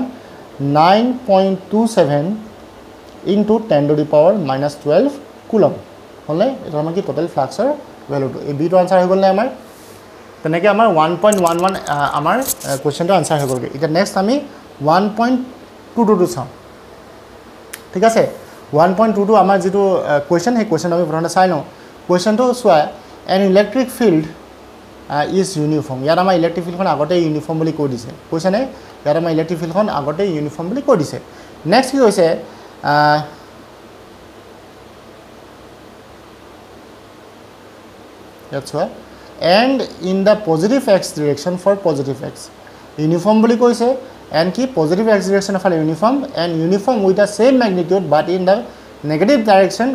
9.27 into 10 to the power -12 coulomb হলে এটা আমাৰ কি টোটাল ফ্লাক্সৰ ভ্যালুটো এই বিটো আনসাৰ হৈ গ'ল নে আমাৰ তেনেকৈ আমাৰ 1.11 আমাৰ কোৱেশ্চনটো আনসাৰ হৈ গ'লগে এতিয়া নেক্সট আমি 1.22 চাওঁ ঠিক আছে 1.22 আমাৰ যেটো কোৱেশ্চন হে কোৱেশ্চন আমি প্ৰথমতে চাই লওঁ কোৱেশ্চনটো চোৱা N electric field is uniform ইয়াত আমাৰ ইলেক্ট্ৰিক ফিল্ডখন আগতে ইউনিফৰ্ম বুলি কৈ দিছে কৈছে নে ইয়াত আমাৰ ইলেক্ট্ৰিক ফিল্ডখন আগতে ইউনিফৰ্ম বুলি কৈ দিছে নেক্সট কি হৈছে ইয়াত চোৱা and in the positive x direction for positive x uniform বুলি কৈছে and কি positive x direction of uniform and uniform with the same magnitude but in the negative direction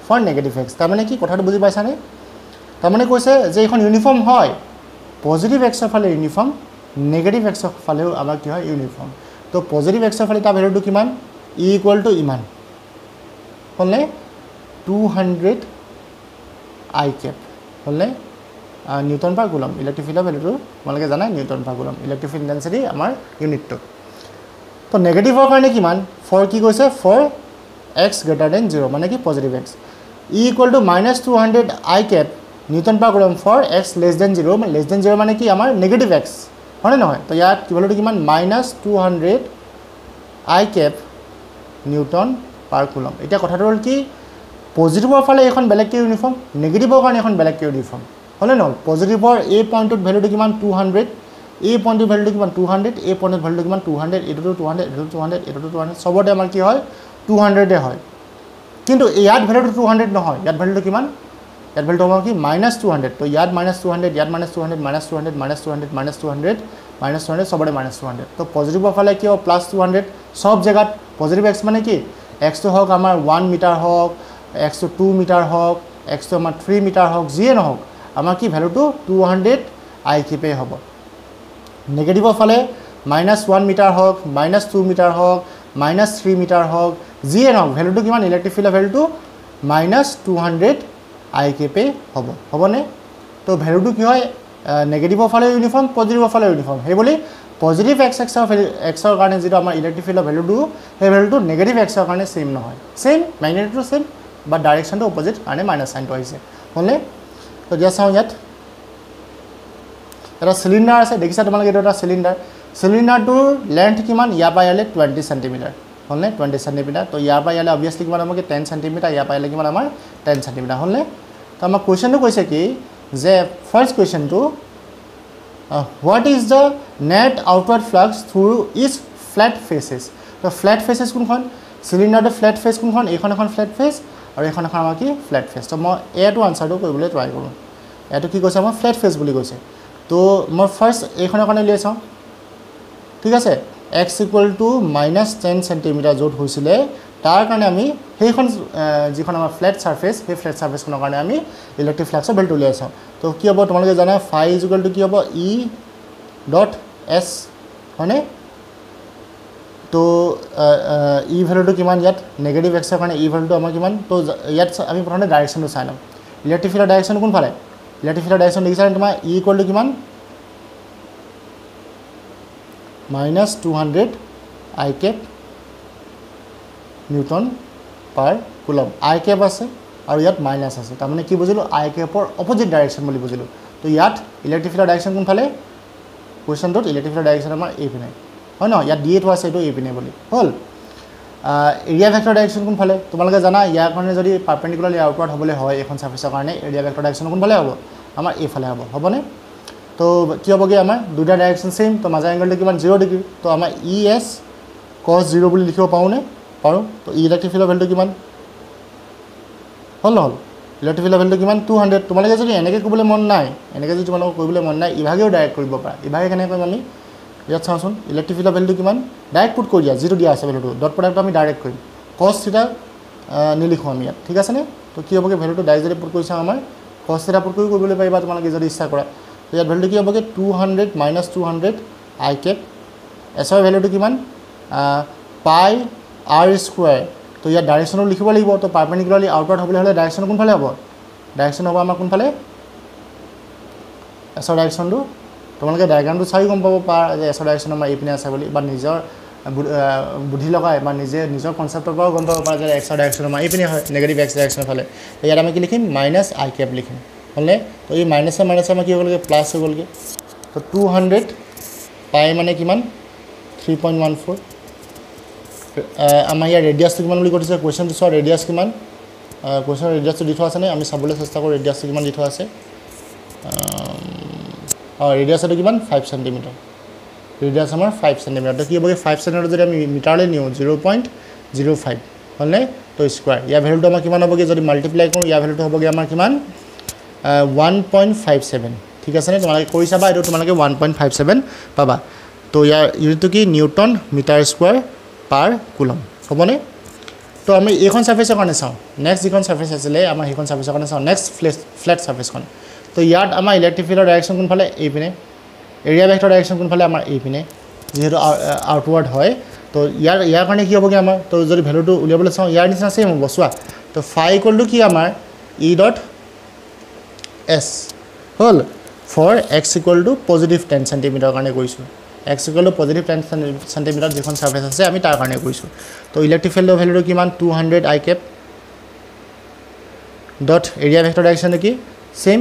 for negative x তাৰ মানে কি কথাটো বুজি পাইছা নে তাৰ মানে কৈছে যে এখন ইউনিফৰ্ম হয় পজিটিভ x ৰ ফালে ইউনিফৰ্ম নেগেটিভ x ৰ ফালেও আমাৰ কি হয় ইউনিফৰ্ম তো পজিটিভ x ৰ ফালে তাৰ ভ্যালুটো কিমান e = ইমান হলে 200 i cap হলে নিউটন পাৰ কুলম ইলেক্ট্ৰিক ফিল্ডৰ ভ্যালুটো তোমালোকে জানা Newton per coulomb electric field intensity আমাৰ ইউনিটটো তো নেগেটিভৰ কাৰণে কিমান ফৰ কি কৈছে ফৰ x > 0 মানে কি positive x e = -200 i cap newton per coulomb for x <0 0 মানে কি আমাৰ নেগেটিভ x হয় নহয় তো ইয়াত কি ভ্যালুটো কিমান -200 i cap newton per coulomb এতিয়া কথাটো হ'ল কি পজিটিভৰ ফালে এখন বেলেগকে ইউনিফৰ্ম নেগেটিভৰ কাৰণে এখন বেলেগকে ইউনিফৰ্ম হলে ন পজিটিভৰ a পইণ্টৰ ভ্যালুটো কিমান 200 a পইণ্টৰ ভ্যালুটো কিমান 200 a পইণ্টৰ ভ্যালুটো কিমান 200 এটোটো 200 এটোটো 200 এটোটো 200 সবতে আমাৰ কি হয় 200 এ হয় কিন্তু ইয়াত ভ্যালুটো 200 নহয় ইয়াত ভ্যালুটো কিমান ইয়াত ভ্যালুটো হ'ব কি -200 তো ইয়াত -200 ইয়াত -200 -200 -200 -200 সবতে -200 তো পজিটিভৰ ফালে কি হ'ব +200 সব জায়গাত পজিটিভ x মানে কি x তো হক আমাৰ 1 মিটাৰ হক x তো 2 মিটাৰ হক x তো আমাৰ 3 মিটাৰ হক যিয়ে নহক আমাৰ কি ভ্যালুটো 200 i cap হ'ব নেগেটিভৰ ফালে -1 মিটাৰ হক -2 মিটাৰ হক -3 মিটাৰ হক যিয়ে নহক ভ্যালুটো কিমান ইলেক্ট্ৰিক ফিল্ডৰ ভ্যালুটো -200 i cap হ'ব হ'বনে তো ভ্যালুটো কি হয় নেগেটিভৰ ফালে ইউনিফৰ্ম পজিটিভৰ ফালে ইউনিফৰ্ম হে বুলি পজিটিভ x ৰ কাৰণে যেটো আমাৰ ইলেক্ট্ৰিক ফিল্ডৰ ভ্যালুটো হে ভ্যালুটো নেগেটিভ x ৰ কাৰণে সেম নহয় সেম ম্যাগনিটিউডটো সেম বাট ডাইৰেকশনটো অপোজিট কাৰণে মাইনাস সাইনটো আহিছে হ'লে তো দিয়া চাওঁ ইয়াত এটা সিলিন্ডাৰ আছে দেখিছা তোমালোকে এটা সিলিন্ডাৰটোৰ লেন্থ কিমান ইয়াৰ পৰা ইয়ালে 20 cm হলনে 20 cm তো ইয়াৰ পৰা ইয়ালে obviously কিমান আমাক 10 cm ইয়াৰ পৰা ইয়ালে কিমান আমাৰ 10 cm হলনে তো আমাৰ কোৱেশ্চনটো কৈছে কি যে first কোৱেশ্চনটো what is the net outward flux through each flat faces তো flat faces কোনখন সিলিন্ডাৰটো flat face কোনখন এইখন এখন flat face আৰু এখন এখন আমাৰ কি flat face তো মই এটো আনসাৰটো কৰিবলৈ ট্ৰাই কৰোঁ এটো কি কৈছে আমাৰ flat face বুলি কৈছে তো মই ফাৰ্স্ট এইখনৰ কাৰণে লৈ চাওঁ ঠিক আছে x = -10 cm য'ত হৈছিলে তাৰ কাৰণে আমি সেইখন যিখন আমাৰ ফ্ল্যাট সাৰফেস সেই ফ্ল্যাট সাৰফেসখনৰ কাৰণে আমি ইলেক্ট্ৰিক ফ্লাক্সৰ ভ্যালুটো লৈ চাওঁ তো কি হ'ব তোমালোকে জানা phi = কি হ'ব E.S হয়নে তো ই ভ্যালুটো কিমান ইয়াত নেগেটিভ x ৰ কাৰণে ই ভ্যালুটো আমাৰ কিমান তো ইয়াত আমি প্ৰথমে ডাইৰেকশনটো চাই লম ইলেক্ট্ৰিক ফিল্ডৰ ডাইৰেকশন কোন ফালে ইলেক্ট্ৰিক ফিল্ডৰ ডাইৰেকশন দেখিছা তোমাৰ E = কিমান -200 i cap newton per coulomb i cap আছে আৰু ইয়াত মাইনাস আছে তাৰ মানে কি বুজিলো i capৰ অপোজিট ডাইৰেকশন বুলি বুজিলো তো ইয়াত ইলেক্ট্ৰিক ফিল্ডৰ ডাইৰেকশন কোন ফালে কোৱেশ্চনটোত ইলেক্ট্ৰিক ফিল্ডৰ ডাইৰেকশন আমাৰ এই পিনে হয় ন ইয়াত দিয়ে থোৱা আছে এটো এই পিনে বুলি হল এৰিয়া ভেক্টৰ ডাইৰেকশন কোন ফালে তোমালোকে জানা ইয়াৰ কাৰণে যদি পাৰপেন্ডিকুলাৰলি আউটৱাৰ্ড হ'বলে হয় এখন সাৰফেসৰ কাৰণে এৰিয়া ভেক্টৰ ডাইৰেকশন কোন ফালে হ'ব আমাৰ এই ফালে হ'ব হ'বনে তো কি হ'বগে আমাৰ দুটা ডাইৰেকশন সেম তো মাজৰ এংগলটো কিমান 0 ডিগ্ৰী তো আমাৰ ES cos 0 বুলি লিখিব পাওনে পাৰো তো ইলেক্ট্ৰিক ফিল্ডৰ ভ্যালুটো কিমান হল ইলেক্ট্ৰিক ফিল্ডৰ ভ্যালুটো কিমান 200 তোমালোকে যদি এনেকৈ কৰিবলৈ মন নাই এনেকৈ যদি তোমালোকক কৰিবলৈ মন নাই ইভাগেও ডাইৰেক্ট কৰিব পাৰা ইভাগে কেনে কৰিম আমি ইয়াত চাওঁচোন ইলেক্ট্ৰিক ফিল্ডৰ ভ্যালুটো কিমান ডাইৰেক্ট পুট কৰি দিয়া যেটো দিয়া আছে ভ্যালুটো ডট প্ৰডাক্টটো আমি ডাইৰেক্ট কৰিম cos θ নিলিখো আমি ইয়াত ঠিক আছে নে তো কি হ'বগে ভ্যালুটো ডাইৰেক্ট যদি পুট কৰিছা আমাৰ cos θ পুট কৰিবলৈ পাৰিবা তোমালোকে যদি ইচ্ছা কৰা তো ইয়াত ভ্যালুটো কি হ'বগে 200 - 200 i cap s ৰ ভ্যালুটো কিমান pi r² তো ইয়াত ডাইৰেকশনটো লিখিব লাগিব তো পাৰপেন্ডিকুলাৰলি আউটৱাৰ্ড হ'বলৈ হলে ডাইৰেকশন কোন ফালে হ'ব ডাইৰেকশন হ'ব আমাৰ কোন ফালে s ৰ ডাইৰেকশনটো তোমালোকে ডায়াগ্ৰামটো চাই গম পাব পাৰা যে এছৰ ডাইৰেকশ্যন আমাৰ এইপিনে আছে বুলি বা নিজৰ বুদ্ধি লগাই বা নিজৰ কনচেপ্টৰ পৰাও গম পাব পাৰা যে এক্সৰ ডাইৰেকশ্যন আমাৰ এইপিনে হয় নেগেটিভ এক্স ডাইৰেকশ্যনৰ ফালে ইয়াত আমি কি লিখিম মাইনাছ আই কেপ লিখিম হ'লনে তো এই মাইনাছে আমাৰ কি হৈ গ'লগৈ প্লাছ হৈ গ'লগৈ তো 200 পাই মানে কিমান 3.14 আমাৰ ইয়াৰ ৰেডিয়াছটো কিমান বুলি কৈছে কুৱেশ্যনটো চোৱা ৰেডিয়াছ কিমান কুৱেশ্যনৰ ৰেডিয়াছটো দি থোৱা আছেনে আমি চাবলৈ চেষ্টা কৰোঁ ৰেডিয়াছটো কিমান দি থোৱা আছে ৰেডিয়াছ এইটো কিমান 5 সেণ্টিমিটাৰ ৰেডিয়াছ আমাৰ 5 সেণ্টিমিটাৰ তো কি হ'বগৈ 5 সেণ্টিমিটাৰ যদি আমি মিটাৰলৈ নিওঁ 0.05 হ'লনে তো স্কুৱাৰ ইয়াৰ ভেলুটো আমাৰ কিমান হ'বগৈ যদি মাল্টিপ্লাই কৰোঁ ইয়াৰ ভেলুটো হ'বগৈ আমাৰ কিমান 1.57 ঠিক আছেনে তোমালোকে কৰি চাবা এইটো তোমালোকে 1.57 পাবা তো ইয়াৰ ইউনিটটো কি নিউটন মিটাৰ স্কুৱাৰ পাৰ কুলম হ'বনে তো আমি এইখন সাৰফেসৰ কাৰণে চাওঁ নেক্সট যিখন সাৰফেস আছিলে আমাৰ সেইখন সাৰফেসৰ কাৰণে চাওঁ নেক্সট ফ্লেট সাৰফেসখন তো ইয়াত আমাৰ ইলেক্ট্ৰিক ফিল্ডৰ ডাইৰেকশ্যন কোনফালে এইপিনে এৰিয়া ভেক্টৰ ডাইৰেকশ্যন কোনফালে আমাৰ এইপিনে যেহেতু আউটৱাৰ্ড হয় তো ইয়াৰ কাৰণে কি হ'বগৈ আমাৰ তো যদি ভেলুটো উলিয়াবলৈ চাওঁ ইয়াৰ নিচিনা চেম হ'ব চোৱা তো ফাই ইকুৱেল টু কি আমাৰ ই ডট এছ হ'ল for X equal to positive 10 centimetre কাৰণে কৰিছোঁ X equal to positive 10 centimetre যিখন সাৰফেস আছে আমি তাৰ কাৰণে কৰিছোঁ তো ইলেক্ট্ৰিক ফিল্ডৰ ভেলুটো কিমান 200 আই কেপ ডট এৰিয়া ভেক্টৰ ডাইৰেকশ্যনটো কি সেম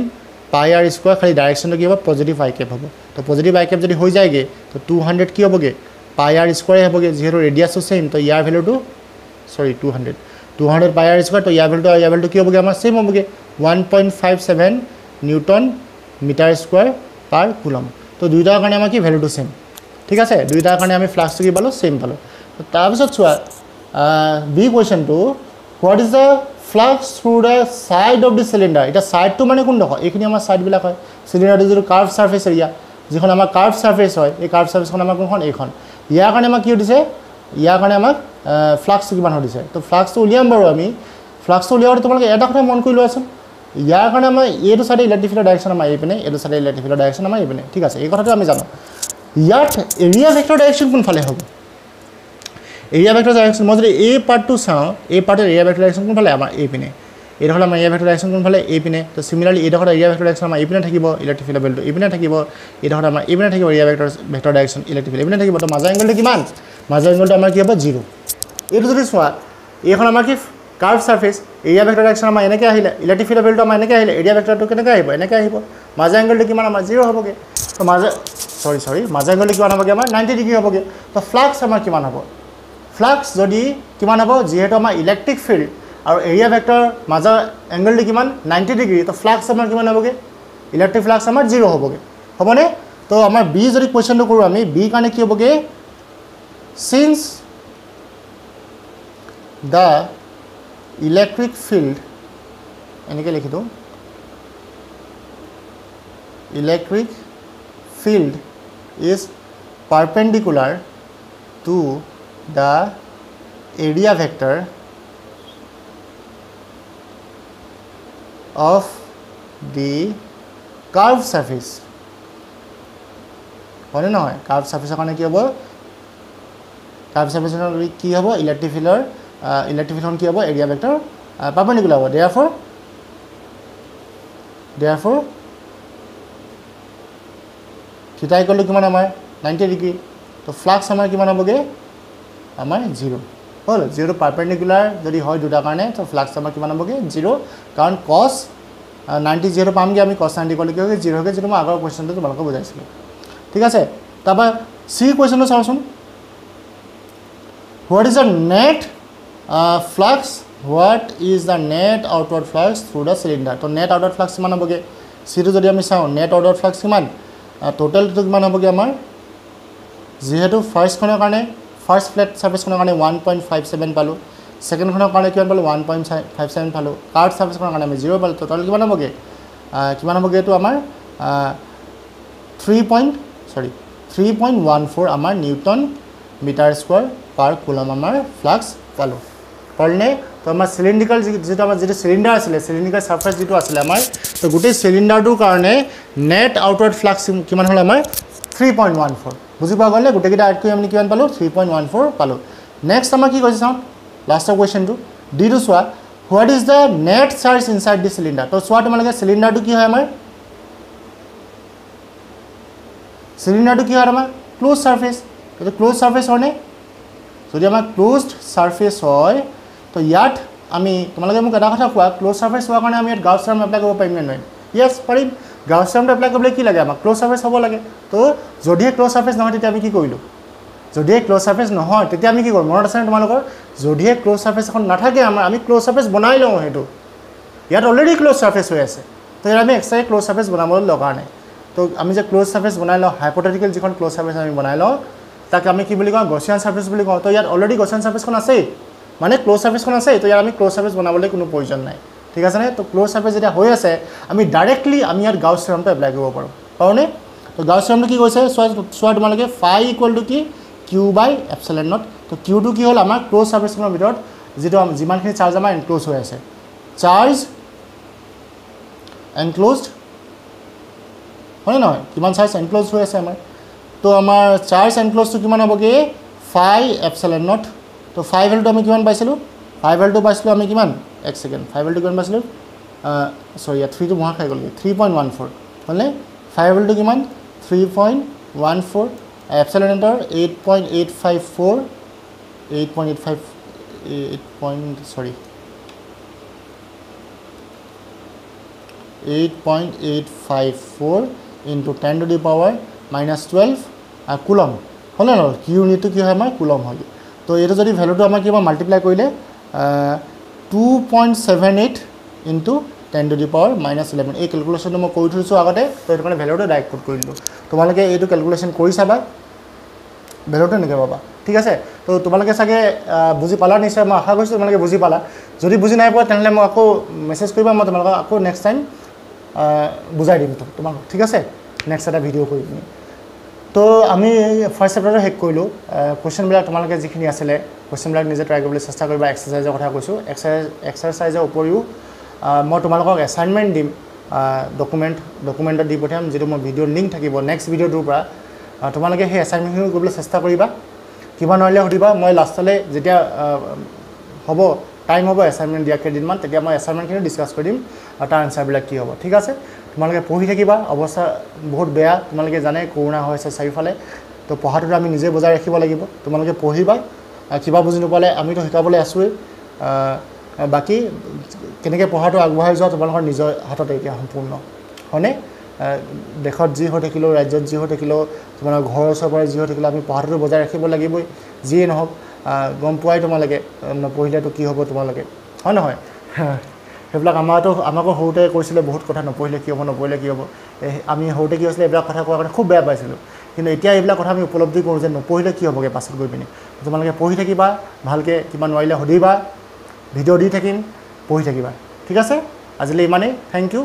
পাই আৰ স্কোৱাৰ খালি ডাইৰেকশ্যনটো কি হ'ব পজিটিভ আই কেপ হ'ব তো পজিটিভ আই কেপ যদি হৈ যায়গৈ তো 200 কি হ'বগৈ পাই আৰ স্কোৱাৰে হ'বগৈ যিহেতু ৰেডিয়াছটো সেম তো ইয়াৰ ভেলুটো সৰি 200 পাই আৰ স্কোৱাৰ তো ইয়াৰ ভেলুটো কি হ'বগৈ আমাৰ সেম হ'বগৈ 1.57 নিউটন মিটাৰ স্কোৱাৰ পাৰ কুলম তো দুইটাৰ কাৰণে আমাৰ কি ভেলুটো সেম ঠিক আছে দুইটাৰ কাৰণে আমি ফ্লাক্সটো কি পালোঁ সেম পালোঁ তাৰপিছত চোৱা বি কুৱেশ্যনটো what is the flux through the side of the cylinder এতিয়া ছাইডটো মানে কোনডোখৰ এইখিনি আমাৰ ছাইডবিলাক হয় চিলিণ্ডাৰটো যিটো কাৰ্ভ ছাৰ্ফেচ এৰিয়া যিখন আমাৰ কাৰ্ভ ছাৰ্ফেচ হয় এই কাৰ্ভ ছাৰ্ফেচখন আমাৰ কোনখন এইখন ইয়াৰ কাৰণে আমাক কি দিছে ইয়াৰ কাৰণে আমাক ফ্লাক্সটো কিমান দিছে তো ফ্লাক্সটো উলিয়াম বাৰু আমি ফ্লাক্সটো উলিয়াওঁতে তোমালোকে এটা কথা মন কৰি লোৱাচোন ইয়াৰ কাৰণে আমাৰ এইটো চাইডে ইলেক্ট্ৰিক ফিল্ডৰ ডাইৰেকশ্যন আমাৰ এইপিনে এইটো চাইডে ইলেক্ট্ৰিক ফিল্ডৰ ডাইৰেকশ্যন আমাৰ এইপিনে ঠিক আছে এই কথাটো আমি জানো ইয়াত এৰিয়া ভেক্টৰ ডাইৰেকশ্যন কোনফালে হ'ব এৰিয়া ভেক্টৰ ডাইৰেকশ্যন মই যদি এই পাৰ্টটো চাওঁ এই পাৰ্টৰ এৰিয়া ভেক্টৰ ডাইৰেকশ্যন কোনফালে আমাৰ এইপিনে এইডোখৰ আমাৰ এৰিয়া ভেক্টৰ ডাইৰেকশ্যন কোনফালে এইপিনে তো সিমিলাৰলি এইডোখৰ এৰিয়া ভেক্টৰ ডাইৰেকশ্যন আমাৰ এইপিনে থাকিব ইলেক্ট্ৰিক ফিল্ডৰ ভেলুটো এইপিনে থাকিব এইডোখৰ আমাৰ এইপিনে থাকিব area vector direction electric field এইপিনে থাকিব তো মাজৰ এংগলটো কিমান মাজৰ এংগলটো আমাৰ কি হ'ব 0 এইটো যদি চোৱা এইখন আমাৰ কি curve surface area vector direction আমাৰ এনেকৈ আহিলে ইলেক্ট্ৰিক ফিল্ডৰ ভেলুটো আমাৰ এনেকৈ আহিলে এৰিয়া ভেক্টৰটো কেনেকৈ আহিব এনেকৈ আহিব মাজৰ এংগলটো কিমান আমাৰ 0 হ'বগৈ তো মাজৰ এংগলটো কিমান হ'বগৈ আমাৰ 90 ডিগ্ৰী হ'বগৈ তো ফ্লাক্স আমাৰ কিমান হ'ব ফ্লাক্স যদি কিমান হ'ব যিহেতু আমাৰ ইলেক্ট্ৰিক ফিল্ড আৰু এৰিয়া ভেক্টৰ মাজৰ এংগলটো কিমান 90 ডিগ্ৰী তো ফ্লাক্স আমাৰ কিমান হ'বগৈ ইলেক্ট্ৰিক ফ্লাক্স আমাৰ 0 হ'বগৈ হ'বনে তো আমাৰ বি যদি কুৱেশ্যনটো কৰোঁ আমি বি কাৰণে কি হ'বগৈ সিন্স দ্য ইলেক্ট্ৰিক ফিল্ড এনেকৈ লিখি দিওঁ electric field is perpendicular to the area vector of the curved surface হয়নে নহয় কাৰ্ভ ছাৰ্ফেচৰ কাৰণে কি হ'ব কাৰ্ভ ছাৰ্ফেচৰ কি হ'ব ইলেক্ট্ৰিক ফিল্ডখন কি হ'ব এৰিয়া ভেক্টৰ পাৰপেণ্ডিকুলাৰ হ'ব therefore থিটা ইকুৱেল টু কিমান আমাৰ 90 ডিগ্ৰী তো ফ্লাক্স আমাৰ কিমান হ'বগৈ আমাৰ 0 হ'ল যিহেতু পাৰপেণ্ডিকুলাৰ যদি হয় দুটাৰ কাৰণে তো ফ্লাক্স আমাৰ কিমান হ'বগৈ 0 কাৰণ কছ 90 যিহেতু পামগৈ আমি কছ 90 ক'লে কি হ'বগৈ 0 হ'বগৈ যিটো মই আগৰ কুৱেশ্যনটো তোমালোকক বুজাইছিলোঁ ঠিক আছে তাৰপৰা চি কুৱেশ্যনটো চাওঁচোন what is the net flux what is the net outward flux through the cylinder তো নেট আউটৱাৰ্ড ফ্লাক্স কিমান হ'বগৈ চিটো যদি আমি চাওঁ নেট আউটৱাৰ্ড ফ্লাক্স কিমান টোটেলটো কিমান হ'বগৈ আমাৰ যিহেতু ফাৰ্ষ্টখনৰ কাৰণে ফাৰ্ষ্ট ফ্লেট ছাৰ্ফেচখনৰ কাৰণে 1.57 পালোঁ ছেকেণ্ডখনৰ কাৰণে কিমান পালোঁ 1.57 পালোঁ কাৰ্ভ ছাৰ্ফেচখনৰ কাৰণে আমি 0 পালোঁ টোটেল কিমান হ'বগৈ এইটো আমাৰ 3.14 আমাৰ নিউটন মিটাৰ স্কোৱাৰ পাৰ কুলম আমাৰ ফ্লাক্স পালোঁ হ'লনে তো আমাৰ চিলিণ্ড্ৰিকেল যিটো চিলিণ্ডাৰ আছিলে চিলিণ্ড্ৰিকেল ছাৰ্ফেচ যিটো আছিলে আমাৰ তো গোটেই চিলিণ্ডাৰটোৰ কাৰণে নেট আউটৱাৰ্ড ফ্লাক্স কিমান হ'ল আমাৰ 3.14 বুজি পোৱা গ'লনে গোটেইকেইটা এড কৰি আমি কিমান পালোঁ 3.14 পালোঁ নেক্সট আমাৰ কি কৈছে চাওঁ লাষ্টৰ কুৱেশ্যনটো ডিটো চোৱা what is the net charge inside the cylinder তো চোৱা তোমালোকে চিলিণ্ডাৰটো কি হয় আমাৰ সিলিণ্ডাৰটো কি হয় আমাৰ ক্লোজ সাৰফেস এইটো ক্লোজ সাৰফেস হয়নে যদি আমাৰ ক্লোজড সাৰফেস হয় তো ইয়াত আমি তোমালোকে মোক এটা কথা কোৱা ক্লোজ সাৰফেস হোৱাৰ কাৰণে আমি ইয়াত গাউছ থিওৰেম এপ্লাই কৰিব পাৰিম নে নোৱাৰিম ইয়েছ পাৰিম গাউছ থিওৰেমটো এপ্লাই কৰিবলৈ কি লাগে আমাক ক্লোজ সাৰফেস হ'ব লাগে তো যদিহে ক্লোজ সাৰফেস নহয় তেতিয়া আমি কি কৰিলোঁ যদিহে ক্লোজ সাৰফেস নহয় তেতিয়া আমি কি কৰিম মনত আছে তোমালোকৰ যদিহে ক্লোজ সাৰফেস এখন নাথাকে আমি ক্লোজ সাৰফেস বনাই লওঁ সেইটো ইয়াত অলৰেডি ক্লোজ সাৰফেস হৈ আছে তো ইয়াত আমি এক্সট্ৰা ক্লোজ সাৰফেস বনাবলৈ দৰকাৰ নাই তো আমি যে ক্লোজ সাৰফেস বনাই লওঁ হাইপোথেটিকেল যিখন ক্লোজ সাৰফেস আমি বনাই লওঁ তাক আমি কি বুলি কওঁ গছিয়ান সাৰফেস বুলি কওঁ তো ইয়াত অলৰেডি গছিয়ান সাৰফেসখন আছেই মানে ক্লোজ সাৰফেসখন আছেই তো ইয়াত আমি ক্লোজ সাৰফেস বনাবলৈ কোনো প্ৰয়োজন নাই ঠিক আছে নে তো ক্লোজ সাৰফেস যেতিয়া হৈ আছে আমি ডাইৰেক্টলি আমি ইয়াত গাউছ থিওৰেমটো এপ্লাই কৰিব পাৰোঁ পাৰোঁনে তো গাউছ থিওৰেমটো কি কৈছে চোৱা তোমালোকে ফাই ইকুৱেল টু কি কিউ বাই এপচিলন নট তো কিউটো কি হ'ল আমাৰ ক্লোজ সাৰফেসখনৰ ভিতৰত যিটো যিমানখিনি চাৰ্জ আমাৰ এনক্লোজ হৈ আছে চাৰ্জ এনক্লোজড হয় নহয় কিমান চাৰ্জ এনক্লোজ হৈ আছে আমাৰ তো আমাৰ চাৰ্জ এনক্লোজটো কিমান হ'বগৈ ফাই এপচিলন নট তো 5 ভেলটো আমি কিমান পাইছিলোঁ 5 ভেলটো পাইছিলোঁ আমি কিমান এক ছেকেণ্ড 5 ভেলটো কিমান পাইছিলোঁ সৰি ইয়াত 3টো মহা খাই গ'লগৈ 3.14 হ'লনে 5 ভেলটো কিমান 3.14 এপচিলন Notre 8.854 into 10 to the power minus 12 coulomb হ'লে ন কি ইউনিটটো কি হয় আমাৰ কুলম হয় তো এইটো যদি ভ্যালুটো আমাৰ কিবা মাল্টিপ্লাই কৰিলে 2.78 into 10 to the power minus 11 এই ক্যালকুলেশনটো মই কৰি থৈছো আগতে তো এইটো মানে ভ্যালুটো ডাইৰেক্ট পুট কৰি দিলো তোমালোকে এইটো ক্যালকুলেশন কৰি চাবা ভ্যালুটো নেকে পাবা ঠিক আছে তো তোমালোকে সাগে বুজি পালা নিশ্চয় মই আশা কৰিছো তোমালোকে বুজি পালা যদি বুজি নাই পোৱা তেনলে মই আকৌ মেসেজ কৰিবা মই তোমালোকক আকৌ নেক্সট টাইম বুজাই দিম তোমাক ঠিক আছে নেক্সট এটা ভিডিও কৰি দিম তো আমি ফাৰ্স্ট চেপ্টাৰটো হেক কৰিলো কোৱেশ্চনবিলাক তোমালোকে যিখিনি আছিলে কোৱেশ্চনবিলাক নিজে ট্ৰাই কৰিবলৈ চেষ্টা কৰিবা এক্সাৰসাইজৰ কথা কৈছো এক্সাৰসাইজৰ উপৰিও মই তোমালোকক এছাইনমেন্ট দিম ডকুমেন্টত দি পঠাম যেটো মই ভিডিও লিংক থাকিব নেক্সট ভিডিওটোৰ পৰা তোমালোকে সেই এছাইনমেন্টখিনি কৰিবলৈ চেষ্টা কৰিবা কিবা নহলে হদিবা মই লাষ্টলে যেতিয়া হ'ব টাইম হ'ব এছাইনমেন্ট দিয়া কেইদিনমান তেতিয়া মই এছাইনমেন্টখিনি ডিসকাস কৰিম আৰু তাৰ আনসাৰবিলাক কি হ'ব ঠিক আছে তোমালোকে পঢ়ি থাকিবা অৱস্থা বহুত বেয়া তোমালোকে জানে কৰোনা হৈছে চাৰিফালে তো পঢ়াটো আমি নিজে বজাই ৰাখিব লাগিব তোমালোকে পঢ়িবা কিবা বুজি নপালে আমিতো শিকাবলৈ আছোই বাকি কেনেকৈ পঢ়াটো আগবঢ়াই যোৱা তোমালোকৰ নিজৰ হাততে এতিয়া সম্পূৰ্ণ হয়নে দেশত যি হৈ থাকিলেও ৰাজ্যত যি হৈ থাকিলেও তোমালোকৰ ঘৰৰ ওচৰৰ যি হৈ থাকিলেও আমি পঢ়াটো বজাই ৰাখিব লাগিবই যিয়ে নহওক গম পোৱাই তোমালোকে নপঢ়িলেতো কি হ'ব তোমালোকে হয় নহয় সেইবিলাক আমাকো সৰুতে কৈছিলে বহুত কথা নপঢ়িলে কি হ'ব আমি সৰুতে কি হৈছিলে এইবিলাক কথা কোৱাৰ কাৰণে খুব বেয়া পাইছিলোঁ কিন্তু এতিয়া এইবিলাক কথা আমি উপলব্ধি কৰোঁ যে নপঢ়িলে কি হ'বগৈ পাছত গৈ পিনি তোমালোকে পঢ়ি থাকিবা ভালকৈ কিবা নোৱাৰিলে সুধিবা ভিডিঅ' দি থাকিম পঢ়ি থাকিবা ঠিক আছে আজিলৈ ইমানেই থেংক ইউ